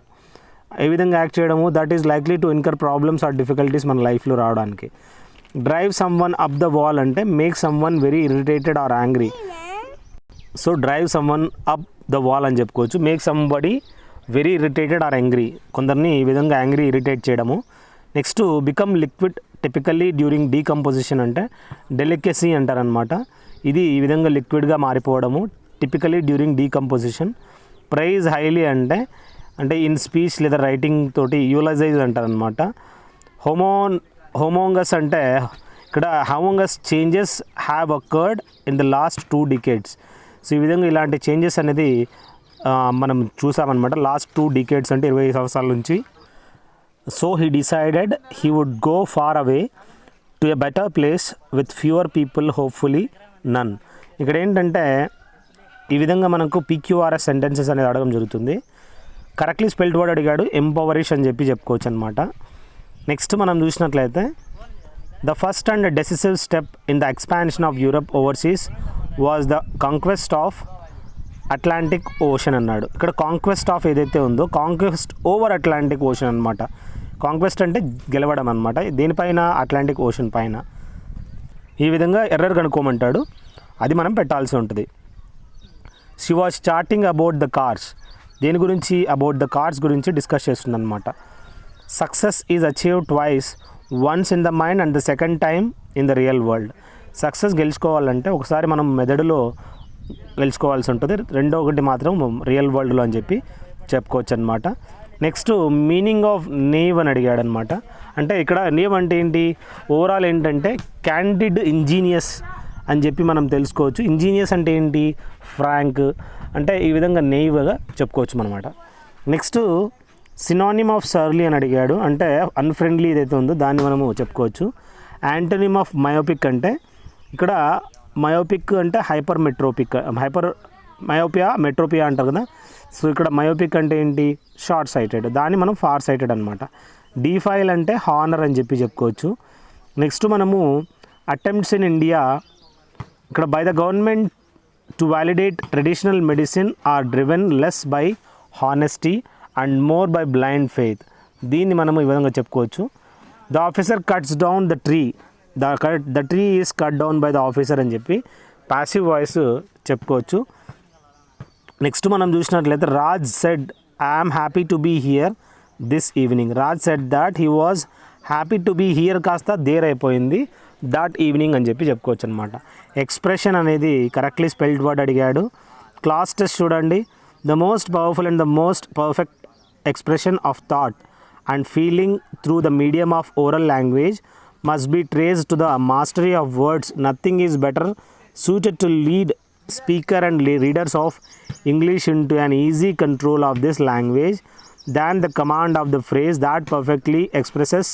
ఏ విధంగా యాక్ట్ చేయడము, that is likely to incur problems or difficulties మన లైఫ్లో రావడానికి. Drive someone up the wall అంటే make someone very irritated or angry. So drive someone up the wall అని చెప్పుకోవచ్చు. Make somebody very irritated or angry, కొందరిని ఈ విధంగా angry irritate చేయడము. Next become liquid typically during decomposition అంటే delicacy అంటారనమాట. ఇది ఈ విధంగా లిక్విడ్గా మారిపోవడము typically during decomposition. Prize highly అంటే ఇన్ స్పీచ్ లేదా రైటింగ్ తోటి యూలజైజ్ అంటారనమాట. హోమోంగస్ అంటే ఇక్కడ humongous changes have occurred in the last 2 decades. So ఈ విధంగా ఇలాంటి చేంజెస్ అనేది మనం చూసామన్నమాట లాస్ట్ 2 decades అంటే 20 సంవత్సరాల నుంచి. So he decided he would go far away to a better place with fewer people hopefully none. ఇక్కడ ఏంటంటే ఈ విధంగా మనకు PQRS సెంటెన్సెస్ అనేది అడగడం జరుగుతుంది. కరెక్ట్లీ స్పెల్డ్ వర్డ్ అడిగాడు, ఎంపవరిష్ అని చెప్పుకోవచ్చు అనమాట. నెక్స్ట్ మనం చూసినట్లయితే the first and decisive step in the expansion of Europe overseas was the conquest of Atlantic ocean అన్నాడు. ఇక్కడ కాంక్వెస్ట్ ఆఫ్ ఏదైతే ఉందో కాంక్వెస్ట్ ఓవర్ అట్లాంటిక్ ఓషన్ అనమాట. కాంక్వెస్ట్ అంటే గెలవడం అనమాట, దేనిపైన, అట్లాంటిక్ ఓషన్ పైన. ఈ విధంగా ఎర్రర్ కనుక్కోమంటాడు, అది మనం పెట్టాల్సి ఉంటుంది. She was chatting about the cars, దేని గురించి, అబౌట్ ద కార్స్ గురించి డిస్కస్ చేస్తుంది అనమాట. Success is achieved twice, once in the mind and the second time in the real world. Success గెలుచుకోవాలంటే ఒకసారి మనం మెదడులో గెలుచుకోవాల్సి ఉంటుంది, రెండో ఒకటి మాత్రం రియల్ వరల్డ్లో అని చెప్పుకోవచ్చు అనమాట. నెక్స్ట్ మీనింగ్ ఆఫ్ నేవ్ అని అడిగాడు అనమాట. అంటే ఇక్కడ నేవ్ అంటే ఏంటి, ఓవరాల్ ఏంటంటే క్యాండిడ్, ఇంజీనియస్ అని మనం తెలుసుకోవచ్చు. ఇంజీనియస్ అంటే ఏంటి, ఫ్రాంక్ అంటే ఈ విధంగా నేవ్గా చెప్పుకోవచ్చు అనమాట. నెక్స్ట్ సినానిమ్ ఆఫ్ సర్లీ అని అడిగాడు, అంటే అన్ఫ్రెండ్లీ ఏదైతే ఉందో దాన్ని మనము చెప్పుకోవచ్చు. యాంటోనిమ్ ఆఫ్ మయోపిక్ అంటే ఇక్కడ మయోపిక్ అంటే మెట్రోపియా అంటారు కదా. సో ఇక్కడ మయోపిక్ అంటే ఏంటి, షార్ట్ సైటెడ్, దాన్ని మనం ఫార్ సైటెడ్ అనమాట. డీఫైల్ అంటే హానర్ అని చెప్పుకోవచ్చు. నెక్స్ట్ మనము అటెంప్ట్స్ ఇన్ ఇండియా, ఇక్కడ by the government to validate traditional medicine are driven less by honesty and more by blind faith, దీన్ని మనము ఈ విధంగా చెప్పుకోవచ్చు. The officer cuts down the tree, the tree is cut down by the officer అని passive voice చెప్పుకోవచ్చు. Next మనం చూసినట్లయితే Raj said I'm happy to be here this evening. Raj said that he was happy to be here కాస్త there అయిపోయింది, that evening అని చెప్పుకోవచ్చు అనమాట. Expression అనేది కరెక్ట్లీ స్పెల్డ్ వర్డ్ అడిగాడు. క్లాస్ టెస్ట్ చూడండి. The most powerful and the most perfect expression of thought and feeling through the medium of oral language must be traced to the mastery of words. Nothing is better suited to lead speaker and readers of English into an easy control of this language than the command of the phrase that perfectly expresses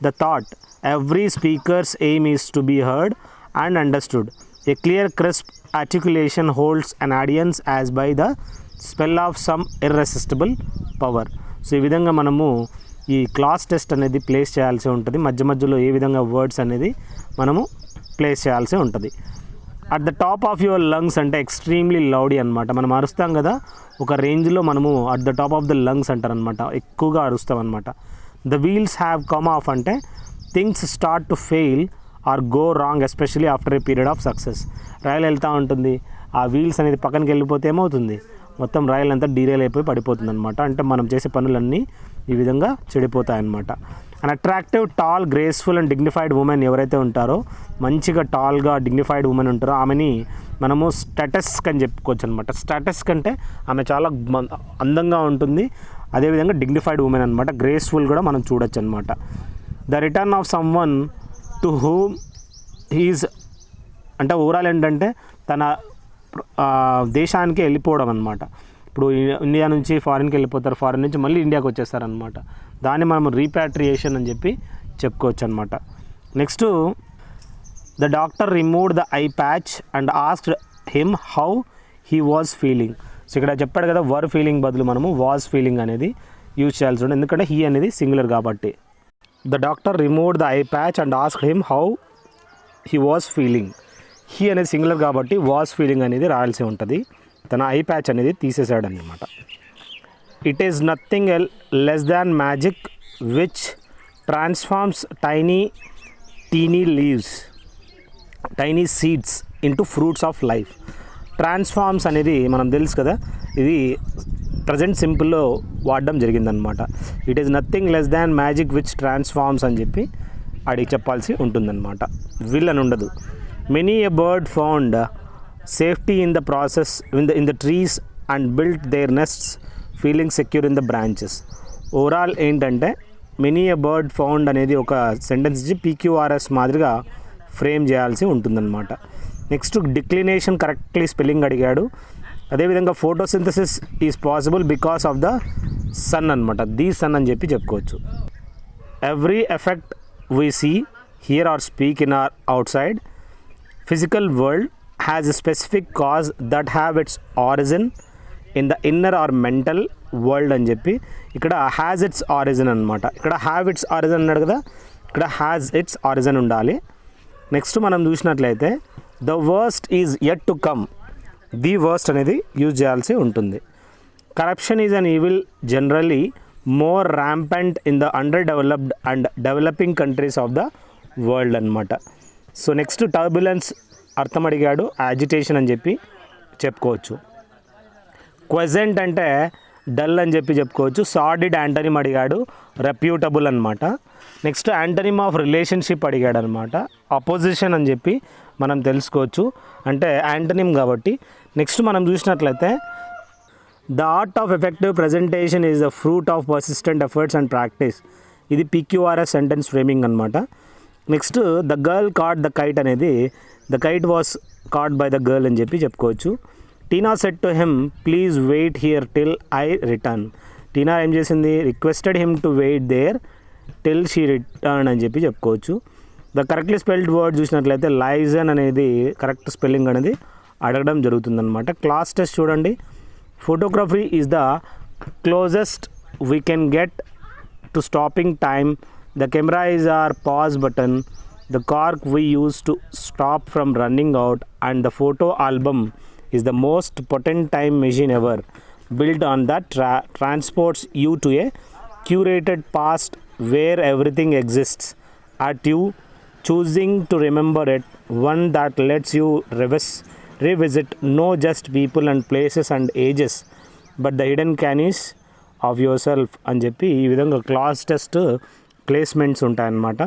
the thought. Every speaker's aim is to be heard and understood. A clear, crisp articulation holds an audience as by the spell of some irresistible power. So ఈ విధంగా మనము ఈ class test అనేది place చేయాల్సి ఉంటుంది. మధ్యలో ఏ విధంగా words అనేది మనము ప్లేస్ చేయాల్సి ఉంటుంది. At the top of your lungs అంటే ఎక్స్ట్రీమ్లీ లౌడీ అనమాట. మనం అరుస్తాం కదా ఒక రేంజ్లో, మనము at the top of the lungs అంటారనమాట, ఎక్కువగా అరుస్తాం అనమాట. The wheels have come off అంటే things start to fail or go wrong especially after a period of success. రైలు వెళ్తూ ఉంటుంది, ఆ వీల్స్ అనేది పక్కనకి వెళ్ళిపోతే ఏమవుతుంది, మొత్తం రైలు అంతా డీరైల్ అయిపోయి పడిపోతుంది అనమాట. అంటే మనం చేసే పనులన్నీ ఈ విధంగా చెడిపోతాయి అన్నమాట. And attractive, tall, graceful and dignified women ఎవరైతే ఉంటారో, మంచిగా టాల్గా డిగ్నిఫైడ్ ఉమెన్ ఉంటారో ఆమెని మనము స్టాటస్క్ అని చెప్పుకోవచ్చు అనమాట. స్టాటస్క్ అంటే ఆమె చాలా అందంగా ఉంటుంది, అదేవిధంగా డిగ్నిఫైడ్ ఉమెన్ అనమాట. గ్రేస్ఫుల్ కూడా మనం చూడొచ్చు అనమాట. The return of someone to whom he's అంటే ఓవరాల్ ఏంటంటే తన దేశానికి వెళ్ళిపోవడం అనమాట. ఇప్పుడు ఇండియా నుంచి ఫారిన్కి వెళ్ళిపోతారు, ఫారిన్ నుంచి మళ్ళీ ఇండియాకి వచ్చేస్తారనమాట. దాన్ని మనం రీపాట్రియేషన్ అని చెప్పి చెప్పుకోవచ్చు అనమాట. Next the doctor removed the eye patch and asked him how he was feeling. So ఇక్కడ చెప్పాడు కదా, వర్ ఫీలింగ్ బదులు మనము వాజ్ ఫీలింగ్ అనేది యూజ్ చేయాల్సి ఉంటుంది, ఎందుకంటే హీ అనేది సింగులర్ కాబట్టి. The doctor removed the eye patch and asked him how he was feeling. He అనేది సింగులర్ కాబట్టి వాజ్ ఫీలింగ్ అనేది రాయాల్సి ఉంటుంది. తన ఐ ప్యాచ్ అనేది తీసేసాడు అన్నమాట. It is nothing less than magic which transforms teeny leaves tiny seeds into fruits of life. Transforms అనేది మనం తెలుసు కదా, ఇది ప్రజెంట్ సింపుల్లో వాడడం జరిగిందనమాట. It is nothing less than magic which transforms అని చెప్పి అడిగి చెప్పాల్సి ఉంటుందన్నమాట. విల్ అని ఉండదు. Many a bird found safety in the process in the trees and built their nests feeling secure in the branches. Overall ఏంటంటే మెనీ ఎ బర్డ్ ఫౌండ్ అనేది ఒక సెంటెన్స్ ఇచ్చి పీక్యూఆర్ఎస్ మాదిరిగా ఫ్రేమ్ చేయాల్సి ఉంటుందన్నమాట. నెక్స్ట్ డిక్లినేషన్ కరెక్ట్లీ స్పెల్లింగ్ అడిగాడు. అదేవిధంగా photosynthesis is possible because of the sun అనమాట. ది సన్ అని చెప్పి చెప్పుకోవచ్చు. Every effect we see hear or speak in or outside physical world has a specific cause that have its origin in the inner or mental world అని చెప్పి ఇక్కడ has its origin అనమాట. ఇక్కడ have its origin అన్నాడు కదా, ఇక్కడ has its origin ఉండాలి. Next మనం చూసినట్లయితే the worst is yet to come. The worst అనేది యూజ్ చేయాల్సి ఉంటుంది. Corruption is an evil generally more rampant in the under developed and developing countries of the world అనమాట. సో నెక్స్ట్ టర్బులెన్స్ అర్థం అడిగాడు, agitation అని చెప్పి చెప్పుకోవచ్చు. క్వెజెంట్ అంటే డల్ అని చెప్పి చెప్పుకోవచ్చు. సార్డిడ్ యాంటనిమ్ అడిగాడు, రెప్యూటబుల్ అనమాట. నెక్స్ట్ యాంటనిమ్ ఆఫ్ రిలేషన్షిప్ అడిగాడు అనమాట. అపోజిషన్ అని చెప్పి మనం తెలుసుకోవచ్చు, అంటే యాంటనిమ్ కాబట్టి. నెక్స్ట్ మనం చూసినట్లయితే the art of effective presentation is the fruit of persistent efforts and practice. ఇది పీక్యూఆర్ఎస్ సెంటెన్స్ ఫ్రేమింగ్ అనమాట. Next the girl caught the kite అనేది the kite was caught by the girl అని చెప్పి చెప్పుకోవచ్చు. Tina said to him please wait here till I return. Tina ఏం చేసింది, requested him to wait there till she return అని చెప్పి చెప్పుకోవచ్చు. The correctly spelled word చూసినట్లయితే లైజన్ అనేది కరెక్ట్ స్పెల్లింగ్ అనేది అడగడం జరుగుతుందన్నమాట. క్లాస్ టెస్ట్ చూడండి. Photography is the closest we can get to stopping time. The camera is or pause button. The cork we use to stop from running out and the photo album is the most potent time machine ever built on that transports you to a curated past where everything exists at you choosing to remember it, one that lets you revisit no just people and places and ages but the hidden cannies of yourself అని చెప్పి ఈ విధంగా class test placements ఉంటాయన్నమాట.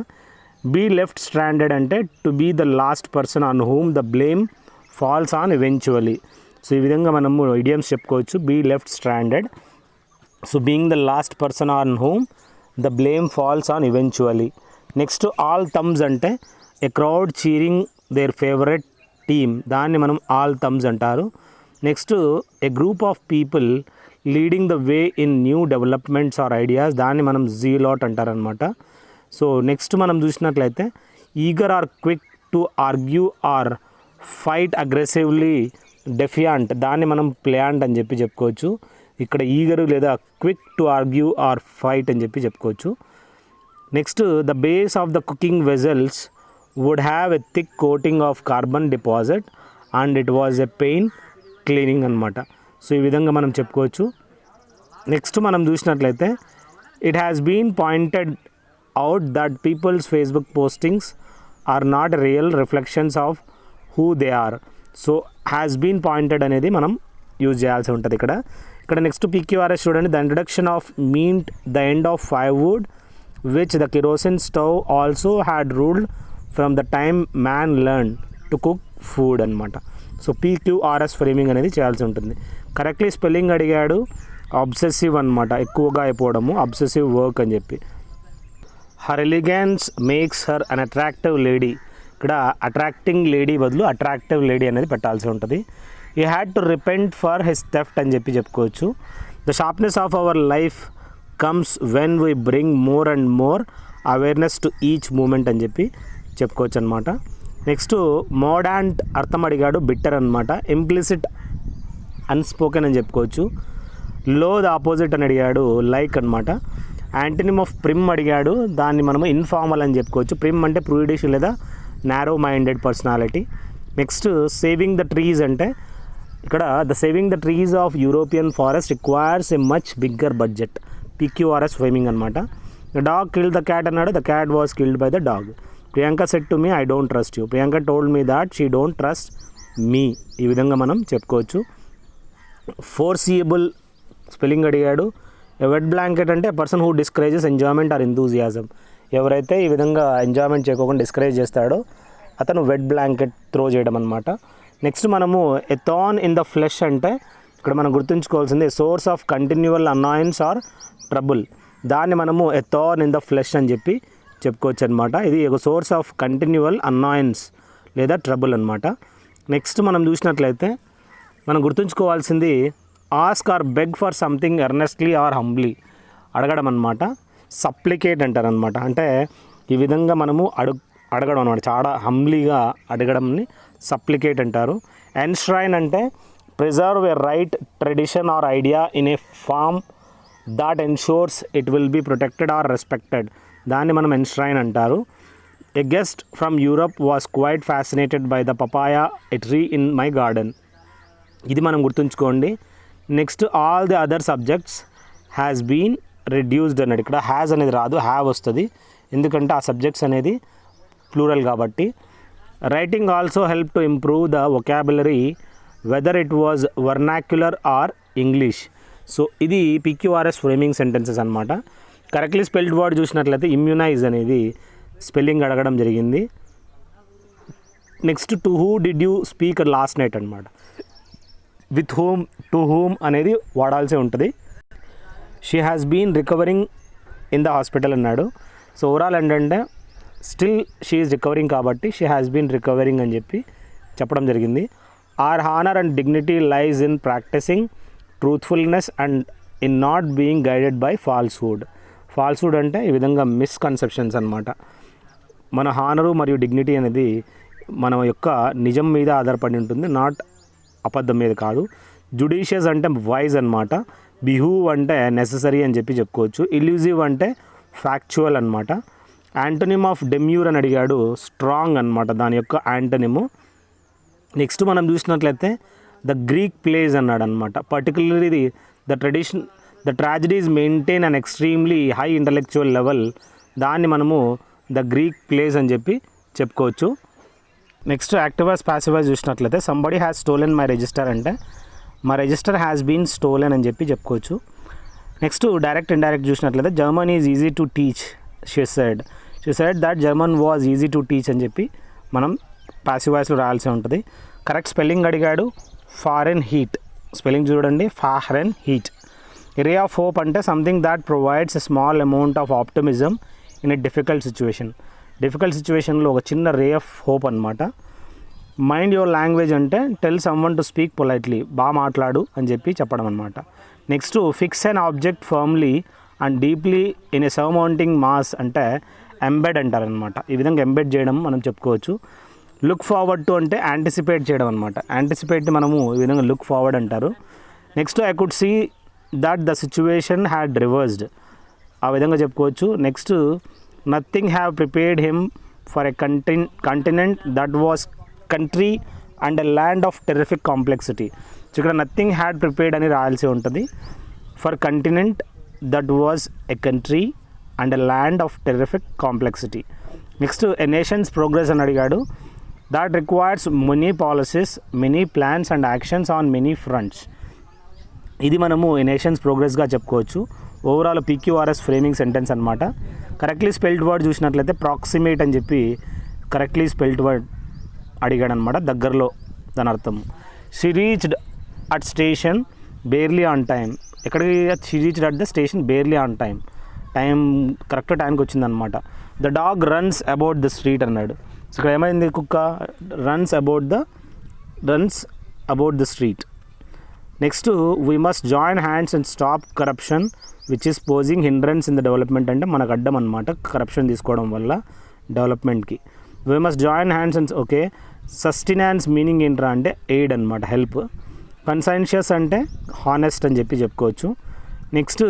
Be left stranded అంటే to be the last person on whom the blame falls on eventually. So ఈ విధంగా మనము idioms చెప్పుకోవచ్చు. Be left stranded, so being the last person on whom the blame falls on eventually. Next all thumbs అంటే a crowd cheering their favourite team, దాన్ని మనం all thumbs అంటారు. Next a group of people leading the way in new developments or ideas, దాన్ని మనం zealot అంటారనమాట. So next మనం చూసినట్లయితే eager or quick to argue or fight aggressively defiant, దాన్ని మనం ప్లాంట్ అని చెప్పి చెప్పుకోవచ్చు. ఇక్కడ ఈగరు లేదా quick to argue or fight అని చెప్పి చెప్పుకోవచ్చు. Next the base of the cooking vessels would have a thick coating of carbon deposit and it was a pain cleaning అనమాట. సో ఈ విధంగా మనం చెప్పుకోవచ్చు. నెక్స్ట్ మనం చూసినట్లయితే it has been pointed out that people's Facebook postings are not real reflections of who they are. So has been pointed అనేది మనం use చేయాల్సి ఉంటుంది ఇక్కడ. నెక్స్ట్ పీక్యూఆర్ఎస్ చూడండి. The introduction of meat the end of firewood which the kerosene stove also had ruled from the time man learn to cook food అనమాట. So PQRS framing అనేది చేయాల్సి ఉంటుంది. కరెక్ట్లీ స్పెల్లింగ్ అడిగాడు. Obsessive అనమాట, ఎక్కువగా అయిపోవడము, obsessive work అని చెప్పి. Her elegance makes her an attractive lady, ఇక్కడ అట్రాక్టింగ్ లేడీ బదులు అట్రాక్టివ్ లేడీ అనేది పెట్టాల్సి ఉంటుంది. He had to repent for his theft అని చెప్పి చెప్పుకోవచ్చు. The sharpness of our life comes when we bring more and more awareness to each moment అని చెప్పి చెప్పుకోవచ్చు అనమాట. నెక్స్ట్ మోడాంట్ అర్థం అడిగాడు, బిట్టర్ అనమాట. ఇంప్లిసిట్ అన్స్పోకెన్ అని చెప్పుకోవచ్చు. లో ద ఆపోజిట్ అని అడిగాడు, లైక్ అనమాట. యాంటనిమ్ ఆఫ్ ప్రిమ్ అడిగాడు, దాన్ని మనము ఇన్ఫార్మల్ అని చెప్పుకోవచ్చు. ప్రిమ్ అంటే ప్రూడిష్ లేదా narrow minded personality. Next saving the trees అంటే ఇక్కడ the saving the trees of European forest requires a much bigger budget, PQRS framing అనమాట. The dog killed the cat అన్నాడు, the cat was killed by the dog. Priyanka said to me I don't trust you, Priyanka told me that she don't trust me. ఈ విధంగా మనం చెప్పుకోవచ్చు. Forcible spelling అడిగాడు. A wet blanket అంటే person who discourages enjoyment are enthusiasm. ఎవరైతే ఈ విధంగా enjoyment చేయకుండా డిస్కరేజ్ చేస్తాడో అతను వెట్ బ్లాంకెట్ త్రో చేయడం అనమాట. నెక్స్ట్ మనము a thorn in the flesh అంటే ఇక్కడ మనం గుర్తుంచుకోవాల్సింది source of continual annoyance or trouble. దాన్ని మనము a thorn in the flesh అని చెప్పి చెప్పుకోవచ్చు అనమాట. ఇది ఒక సోర్స్ ఆఫ్ కంటిన్యూవల్ అనాయన్స్ లేదా ట్రబుల్ అనమాట. నెక్స్ట్ మనం చూసినట్లయితే మనం గుర్తుంచుకోవాల్సింది ask or beg for something earnestly or humbly, అడగడం అనమాట. సప్లికేట్ అంటారనమాట. అంటే ఈ విధంగా మనము అడగడం అనమాట, చాలా హంబ్లీగా అడగడంని సప్లికేట్ అంటారు. ఎన్ష్రైన్ అంటే preserve a right, tradition or idea in a form that ensures it will be protected or respected, దాన్ని మనం ఎన్ష్రైన్ అంటారు. A guest from Europe was quite fascinated by the papaya a tree in my garden, ఇది మనం గుర్తుంచుకోండి. Next all the other subjects has been reduced అన్నాడు. ఇక్కడ has అనేది రాదు, హ్యావ్ వస్తుంది, ఎందుకంటే ఆ సబ్జెక్ట్స్ అనేది ప్లూరల్ కాబట్టి. Writing also help to improve the vocabulary whether it was vernacular or English. So ఇది PQRS ఫ్రేమింగ్ సెంటెన్సెస్ అనమాట. కరెక్ట్లీ స్పెల్డ్ వర్డ్ చూసినట్లయితే ఇమ్యూనైజ్ అనేది స్పెల్లింగ్ అడగడం జరిగింది. Next to who did you speak last night అనమాట. With whom, to whom అనేది వాడాల్సి ఉంటుంది. She has been recovering in the hospital అన్నాడు. సో ఓవరాల్ ఏంటంటే స్టిల్ షీ ఈజ్ రికవరింగ్ కాబట్టి షీ హ్యాస్ బీన్ రికవరింగ్ అని చెప్పి చెప్పడం జరిగింది. Our honour and dignity lies in practising truthfulness and in not being guided by falsehood. Falsehood అంటే ఈ విధంగా మిస్కన్సెప్షన్స్ అనమాట. మన హానరు మరియు డిగ్నిటీ అనేది మన యొక్క నిజం మీద ఆధారపడి ఉంటుంది, నాట్ అబద్ధం మీద కాదు. జుడిషియస్ అంటే వైజ్ అనమాట. బిహూవ్ అంటే నెససరీ అని చెప్పి చెప్పుకోవచ్చు. ఇల్యూజివ్ అంటే ఫ్యాక్చువల్ అనమాట. యాంటనిమ్ ఆఫ్ డెమ్యూర్ అని అడిగాడు, స్ట్రాంగ్ అనమాట దాని యొక్క యాంటనిము. నెక్స్ట్ మనం చూసినట్లయితే ద గ్రీక్ ప్లేస్ అన్నాడు అనమాట. Particularly the tragedies maintain an extremely high intellectual level, దాన్ని మనము ద గ్రీక్ ప్లేస్ అని చెప్పి చెప్పుకోవచ్చు. నెక్స్ట్ యాక్టివైజ్ ప్యాసివైజ్ చూసినట్లయితే somebody has stolen my register అంటే my register has been stolen అని చెప్పి చెప్పుకోవచ్చు. నెక్స్ట్ డైరెక్ట్ ఇండైరెక్ట్ చూసినట్లయితే German is easy to teach, she said that German was easy to teach అని చెప్పి మనం ప్యాసివ్ వాయిస్లో రాయాల్సి ఉంటుంది. కరెక్ట్ స్పెల్లింగ్ అడిగాడు, ఫారెన్ హీట్, స్పెల్లింగ్ చూడండి, Fahrenheit. Ray of hope అంటే something that provides a small amount of optimism in a difficult situation. Difficult సిచ్యువేషన్లో ఒక చిన్న రే ఆఫ్ హోప్ అనమాట. మైండ్ యువర్ లాంగ్వేజ్ అంటే tell someone to speak politely, బాగా మాట్లాడు అని చెప్పి చెప్పడం అనమాట. Next fix an object firmly and deeply in a surmounting mass అంటే ఎంబెడ్ అంటారనమాట. ఈ విధంగా ఎంబెడ్ చేయడం మనం చెప్పుకోవచ్చు. లుక్ ఫార్వర్డ్ టు అంటే యాంటిసిపేట్ చేయడం అనమాట. యాంటిసిపేట్ మనము ఈ విధంగా లుక్ ఫార్వర్డ్ అంటారు. Next I could see that the situation had reversed, ఆ విధంగా చెప్పుకోవచ్చు. Next nothing have prepared him for a continent that was country and a land of terrific complexity. So ఇక్కడ నథింగ్ హ్యాడ్ ప్రిపేర్డ్ అని రాయాల్సి ఉంటుంది. For continent that was a country and a land of terrific complexity. Next a nation's progress అని అడిగాడు. That requires many policies, many plans and actions on many fronts. ఇది మనము ఈ nation's ప్రోగ్రెస్గా చెప్పుకోవచ్చు. ఓవరాల్ PQRS ఫ్రేమింగ్ సెంటెన్స్ అనమాట. Correctly spelled word చూసినట్లయితే proximate అని చెప్పి కరెక్ట్లీ స్పెల్డ్ వర్డ్ అడిగాడు అనమాట, దగ్గరలో దాని అర్థం. She reached at station barely on time. ఎక్కడికి she reached at the station barely on time, time correct టైంకి వచ్చిందనమాట. The dog runs about the street అన్నాడు. సో ఇక్కడ ఏమైంది, కుక్క runs about the street. Next we must join hands and stop corruption which is posing hindrance in the development అంటే మనకు అడ్డం అనమాట కరప్షన్ తీసుకోవడం వల్ల డెవలప్మెంట్కి. We must join hands and okay. Sustenance meaning ఏంట్రా అంటే ఎయిడ్ అనమాట, హెల్ప్. కన్సైన్షియస్ అంటే హానెస్ట్ అని చెప్పి చెప్పుకోవచ్చు. నెక్స్ట్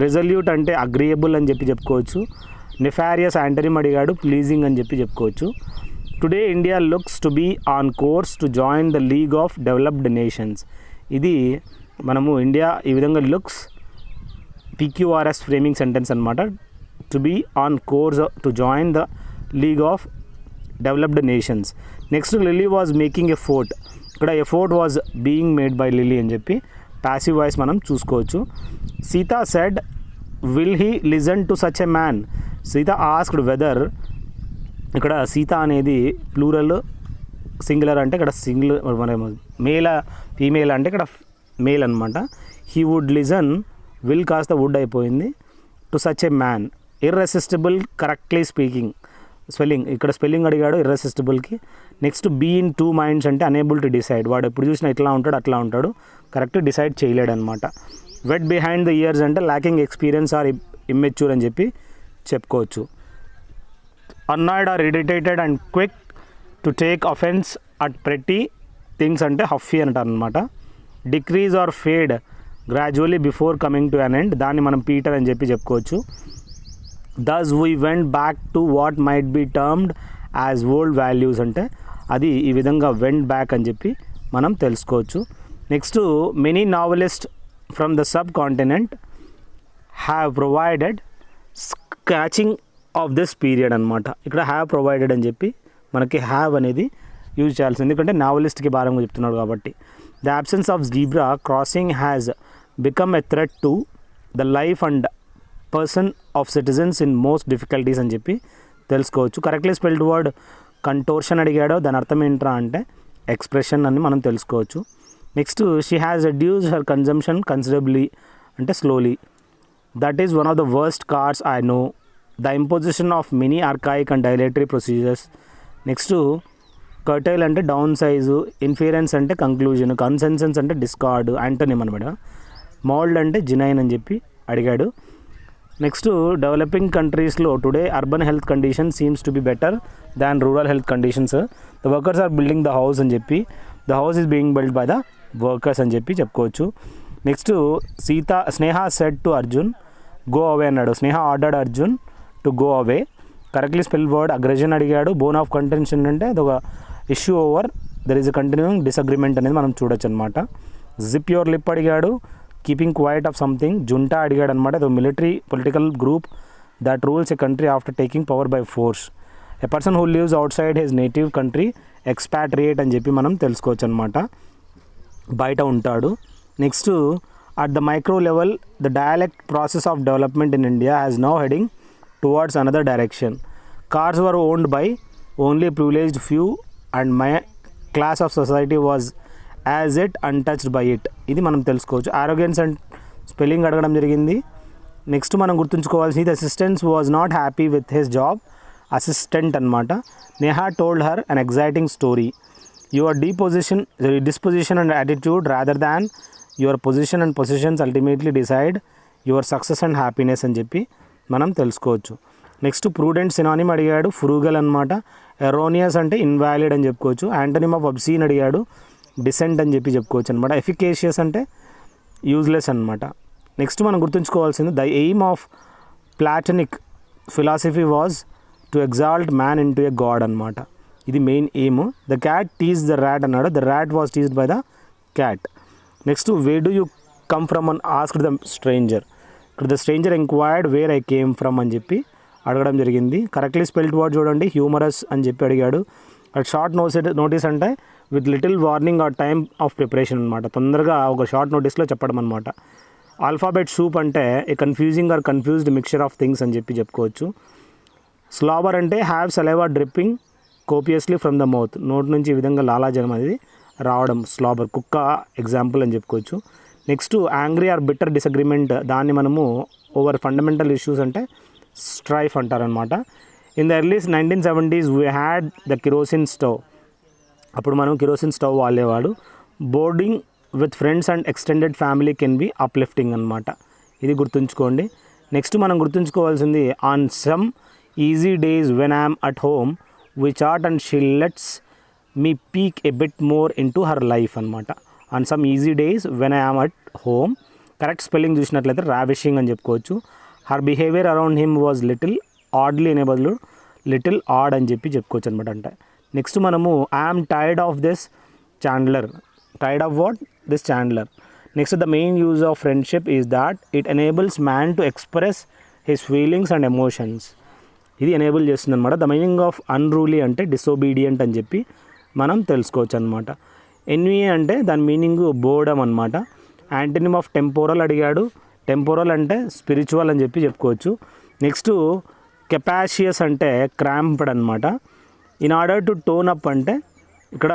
రెజల్యూట్ అంటే అగ్రియబుల్ అని చెప్పి చెప్పుకోవచ్చు. నెఫారియస్ యాంటనిమ్ అడిగాడు, ప్లీజింగ్ అని చెప్పి చెప్పుకోవచ్చు. Today India looks to be on course to join the league of developed nations. ఇది మనము ఇండియా ఈ విధంగా లుక్స్ PQRS ఫ్రేమింగ్ సెంటెన్స్ అనమాట. To be on course to join the league of developed nations. Next Lily was making a fort. ఇక్కడ a fort was being made by Lily అని చెప్పి passive voice మనం చూసుకోవచ్చు. Sita said will he listen to such a man. Sita asked weather. ఇక్కడ సీత అనేది plural, singular అంటే ఇక్కడ singular, మన మేల ఫీమేల్ అంటే ఇక్కడ మేల్ అనమాట. హీ వుడ్ లిజన్, విల్ కాస్త వుడ్ అయిపోయింది, to such a man. Irresistible correctly speaking, spelling ఇక్కడ స్పెల్లింగ్ అడిగాడు ఇర్రెసిస్టిబుల్కి. Next be in two minds అంటే అనేబుల్ టు డిసైడ్, వాడు ఎప్పుడు చూసినా ఇట్లా ఉంటాడు అట్లా ఉంటాడు, కరెక్ట్ డిసైడ్ చేయలేడు అనమాట. వెట్ బిహైండ్ ద ఇయర్స్ అంటే ల్యాకింగ్ ఎక్స్పీరియన్స్ ఆర్ ఇమ్మెచ్యూర్ అని చెప్పి చెప్పుకోవచ్చు. Annoyed or irritated and quick to take offence at pretty things అంటే హఫీ అంటారు అనమాట. Decrease or fade gradually before coming to an end, దాన్ని మనం పీటర్ అని చెప్పి చెప్పుకోవచ్చు. Thus we went back to what might be termed as old values అంటే అది ఈ విధంగా వెంట్ బ్యాక్ అని చెప్పి మనం తెలుసుకోవచ్చు. Next many novelist from the sub continent have provided scratching of this period అనమాట. ఇక్కడ హ్యావ్ ప్రొవైడెడ్ అని చెప్పి మనకి హ్యావ్ అనేది యూజ్ చేయాల్సింది, ఎందుకంటే నావలిస్ట్కి భారంగా చెప్తున్నాడు కాబట్టి. The absence of zebra crossing has become a threat to the life and person of citizens in most difficulties అని చెప్పి తెలుసుకోవచ్చు. కరెక్ట్లీ స్పెల్డ్ వర్డ్ కంటోర్షన్ అడిగాడో దాని అర్థం ఏంట్రా అంటే ఎక్స్ప్రెషన్ అని మనం తెలుసుకోవచ్చు. Next she has reduced her consumption considerably అంటే slowly. That is one of the worst cars I know. The imposition of many archaic and dilatory procedures. Next curtail అంటే డౌన్ సైజు, ఇన్ఫీరెన్స్ అంటే కంక్లూజన్, కన్సెన్సెన్స్ అంటే discard, antonym అనమాట. Mould అంటే genuine అని చెప్పి అడిగాడు. Next developing కంట్రీస్లో today urban health condition seems to be better than rural health conditions. The workers are building the house అని చెప్పి, the house is being build by the workers అని చెప్పి చెప్పుకోవచ్చు. Next Sneha said to Arjun go అవే అన్నాడు. స్నేహ ordered Arjun to go away. Correctly spell word aggression అడిగాడు. Bone of contention అంటే అదొక issue over there is a continuing disagreement అనేది మనం చూడొచ్చు అనమాట. జిప్ యువర్ లిప్ అడిగాడు. Keeping quiet of something. Junta అడిగాడు అనమాట. అది military political group that rules a country after taking power by force. A person who lives outside his native country expatriate అని చెప్పి మనం తెలుసుకోవచ్చు అనమాట, బయట ఉంటాడు. Next at the micro level the dialect process of development in India has now heading towards another direction. Cars were owned by only privileged few and my class of society was as it untouched by it. ఇది మనం తెలుసుకోవచ్చు. ఆరోగెన్స్ and spelling అడగడం జరిగింది. Next మనం గుర్తుంచుకోవాల్సింది assistants was not happy with his job. Assistant అనమాట. Neha told her an exciting story. Your disposition and attitude rather than your position and positions ultimately decide your success and happiness అని చెప్పి మనం తెలుసుకోవచ్చు. Next prudent synonym అడిగాడు. Frugal అనమాట. Erroneous అంటే invalid అని చెప్పుకోవచ్చు. యాంటనిమ్ ఆఫ్ అబ్సీన్ అడిగాడు. డిసెంట్ అని చెప్పి చెప్పుకోవచ్చు అనమాట. ఎఫికేషియస్ అంటే యూజ్లెస్ అనమాట. నెక్స్ట్ మనం గుర్తుంచుకోవాల్సింది the aim of Platonic philosophy was to exalt man into a god అనమాట. ఇది main aim. The cat tease the rat అన్నాడు. The rat was teased by the cat. Next where do you come from అని asked the stranger. ఇక్కడ the stranger enquired where I came from అని చెప్పి అడగడం జరిగింది. Correctly spelled word చూడండి. Humorous అని చెప్పి అడిగాడు. అట్ షార్ట్ నోటీస్ అంటే with little warning or time of preparation అనమాట. తొందరగా ఒక షార్ట్ నోటీస్లో చెప్పడం అనమాట. ఆల్ఫాబెట్ సూప్ అంటే a confusing or confused mixture of things అని చెప్పి చెప్పుకోవచ్చు. స్లాబర్ అంటే have saliva dripping copiously from the mouth. నోట్ నుంచి ఈ విధంగా లాలాజలం అనేది రావడం స్లాబర్. కుక్క ఎగ్జాంపుల్ అని చెప్పుకోవచ్చు. Next angry or bitter disagreement, దాన్ని మనము ఓవర్ ఫండమెంటల్ ఇష్యూస్ అంటే స్ట్రైఫ్ అంటారనమాట. In the early 1970s we had the kerosene stove. అప్పుడు మనం కిరోసిన్ స్టవ్ వాడేవాడు. Boarding with friends and extended family can be uplifting అనమాట. ఇది గుర్తుంచుకోండి. నెక్స్ట్ మనం గుర్తుంచుకోవాల్సింది on some easy days when I'm at home we chat and she lets me peek a bit more into her life అనమాట. On some easy days when I'm at home, correct spelling చూసినట్లయితే ravishing అని చెప్పుకోవచ్చు. Her behaviour around him was little oddly అనే బదులు little add అని చెప్పుకోవచ్చు అనమాట. అంటే నెక్స్ట్ మనము I'm tired of this Chandler. Tired of what? This Chandler. Next the main use of friendship is that it enables man to express his feelings and emotions. ఇది enable చేస్తుంది అనమాట. The meaning of unruly అంటే disobedient అని చెప్పి మనం తెలుసుకోవచ్చు అనమాట. NVA అంటే దాని మీనింగ్ బోర్డమ్ అనమాట. యాంటనిమ్ ఆఫ్ టెంపోరల్ అడిగాడు. టెంపోరల్ అంటే స్పిరిచువల్ అని చెప్పుకోవచ్చు. నెక్స్ట్ కెపాషియస్ అంటే క్రాంప్డ్ అనమాట. In order to tone up అంటే ఇక్కడ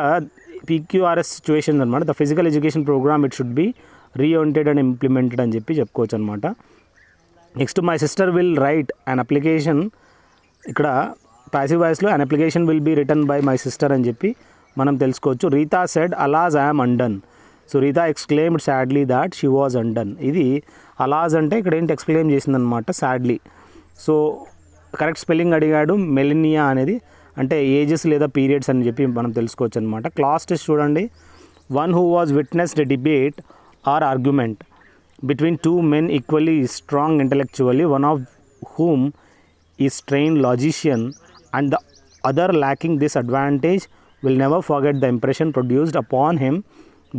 PQRS సిచ్యువేషన్ అనమాట. The physical education programme it should be reoriented and implemented అని చెప్పుకోవచ్చు అనమాట. Next my sister will write an application. ఇక్కడ ప్యాసివ్ వాయిస్లో an application will be return by my sister అని చెప్పి మనం తెలుసుకోవచ్చు. Rita said alas I'm undone. So Rita exclaimed sadly that she was undone. ఇది అలాజ్ అంటే ఇక్కడ ఏంటి ఎక్స్క్లెయిమ్ చేసిందనమాట సాడ్లీ. సో కరెక్ట్ స్పెల్లింగ్ అడిగాడు. మెలినియా అనేది అంటే ఏజెస్ లేదా పీరియడ్స్ అని చెప్పి మనం తెలుసుకోవచ్చు అనమాట. క్లాస్ టెస్ట్ చూడండి. One who was witnessed a debate or argument between two men equally strong intellectually, one of whom is trained logician and the other lacking this advantage will never forget the impression produced upon him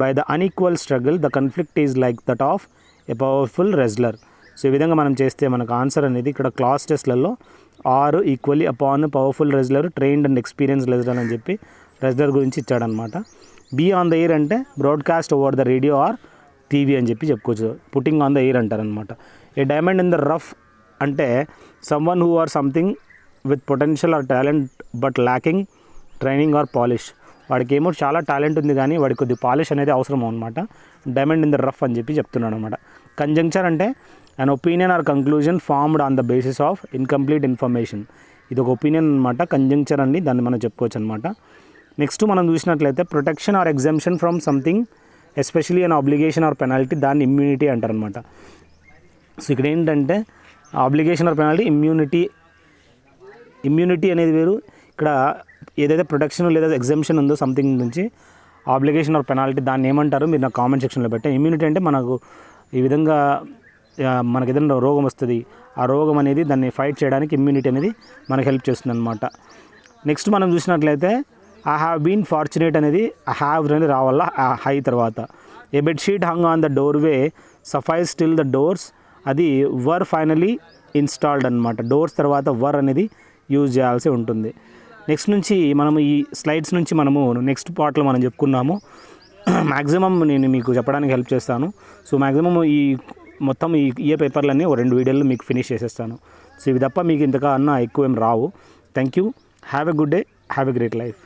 by the unequal struggle. The conflict is like that of a powerful wrestler. So ఈ విధంగా మనం చేస్తే మనకు answer అనేది ఇక్కడ class టెస్ట్లలో are equally upon powerful wrestler, trained and experience wrestler అని చెప్పి రెజ్లర్ గురించి ఇచ్చాడనమాట. బీ ఆన్ ద ఎయిర్ అంటే broadcast over the radio or TV అని చెప్పుకోవచ్చు. పుట్టింగ్ ఆన్ ద ఎయిర్ అంటారనమాట. A diamond in the rough అంటే someone who or something with potential or talent but lacking training or polish. వాడికి ఏమో చాలా talent ఉంది కానీ వాడికి కొద్ది పాలిష్ అనేది అవసరం అనమాట. డైమండ్ ఇన్ ద రఫ్ అని చెప్తున్నాడు అనమాట. కంజంక్చర్ అంటే an opinion or conclusion formed on the basis of incomplete information. ఇది ఒక ఒపీనియన్ అనమాట. కంజంక్చర్ అండి, దాన్ని మనం చెప్పుకోవచ్చు అనమాట. నెక్స్ట్ మనం చూసినట్లయితే protection or exemption from something especially an obligation or penalty, దాన్ని ఇమ్యూనిటీ అంటారనమాట. సో ఇక్కడ ఏంటంటే ఆబ్లిగేషన్ ఆర్ పెనాల్టీ, ఇమ్యూనిటీ అనేది వేరు. ఇక్కడ ఏదైతే ప్రొటెక్షన్ లేదా ఎగ్జంప్షన్ ఉందో సంథింగ్ నుంచి, ఆబ్లిగేషన్ ఆర్ పెనాల్టీ దాన్ని ఏమంటారు మీరు నాకు కామెంట్ సెక్షన్లో పెట్టండి. ఇమ్యూనిటీ అంటే మనకు ఈ విధంగా మనకి ఏదైనా రోగం వస్తుంది, ఆ రోగం అనేది దాన్ని ఫైట్ చేయడానికి ఇమ్యూనిటీ అనేది మనకు హెల్ప్ చేస్తుంది అనమాట. నెక్స్ట్ మనం చూసినట్లయితే ఐ హ్యావ్ బీన్ ఫార్చునేట్ అనేది హ్యావ్ అనేది రావాల హై తర్వాత. A bedsheet hung on the doorway sufficed still the doors, అది వర్ ఫైనలీ ఇన్స్టాల్డ్ అనమాట. డోర్స్ తర్వాత వర్ అనేది యూజ్ చేయాల్సి ఉంటుంది. నెక్స్ట్ నుంచి మనము ఈ స్లైడ్స్ నుంచి మనము నెక్స్ట్ పార్ట్లో మనం చెప్పుకున్నాము. మ్యాక్సిమం నేను మీకు చెప్పడానికి హెల్ప్ చేస్తాను. సో మ్యాక్సిమం ఈ మొత్తం ఈ పేపర్లన్నీ 2 వీడియోలు మీకు ఫినిష్ చేసేస్తాను. సో ఇవి తప్ప మీకు ఇంతకన్నా ఎక్కువ ఏం రావు. Thank you. Have a good day. Have a great life.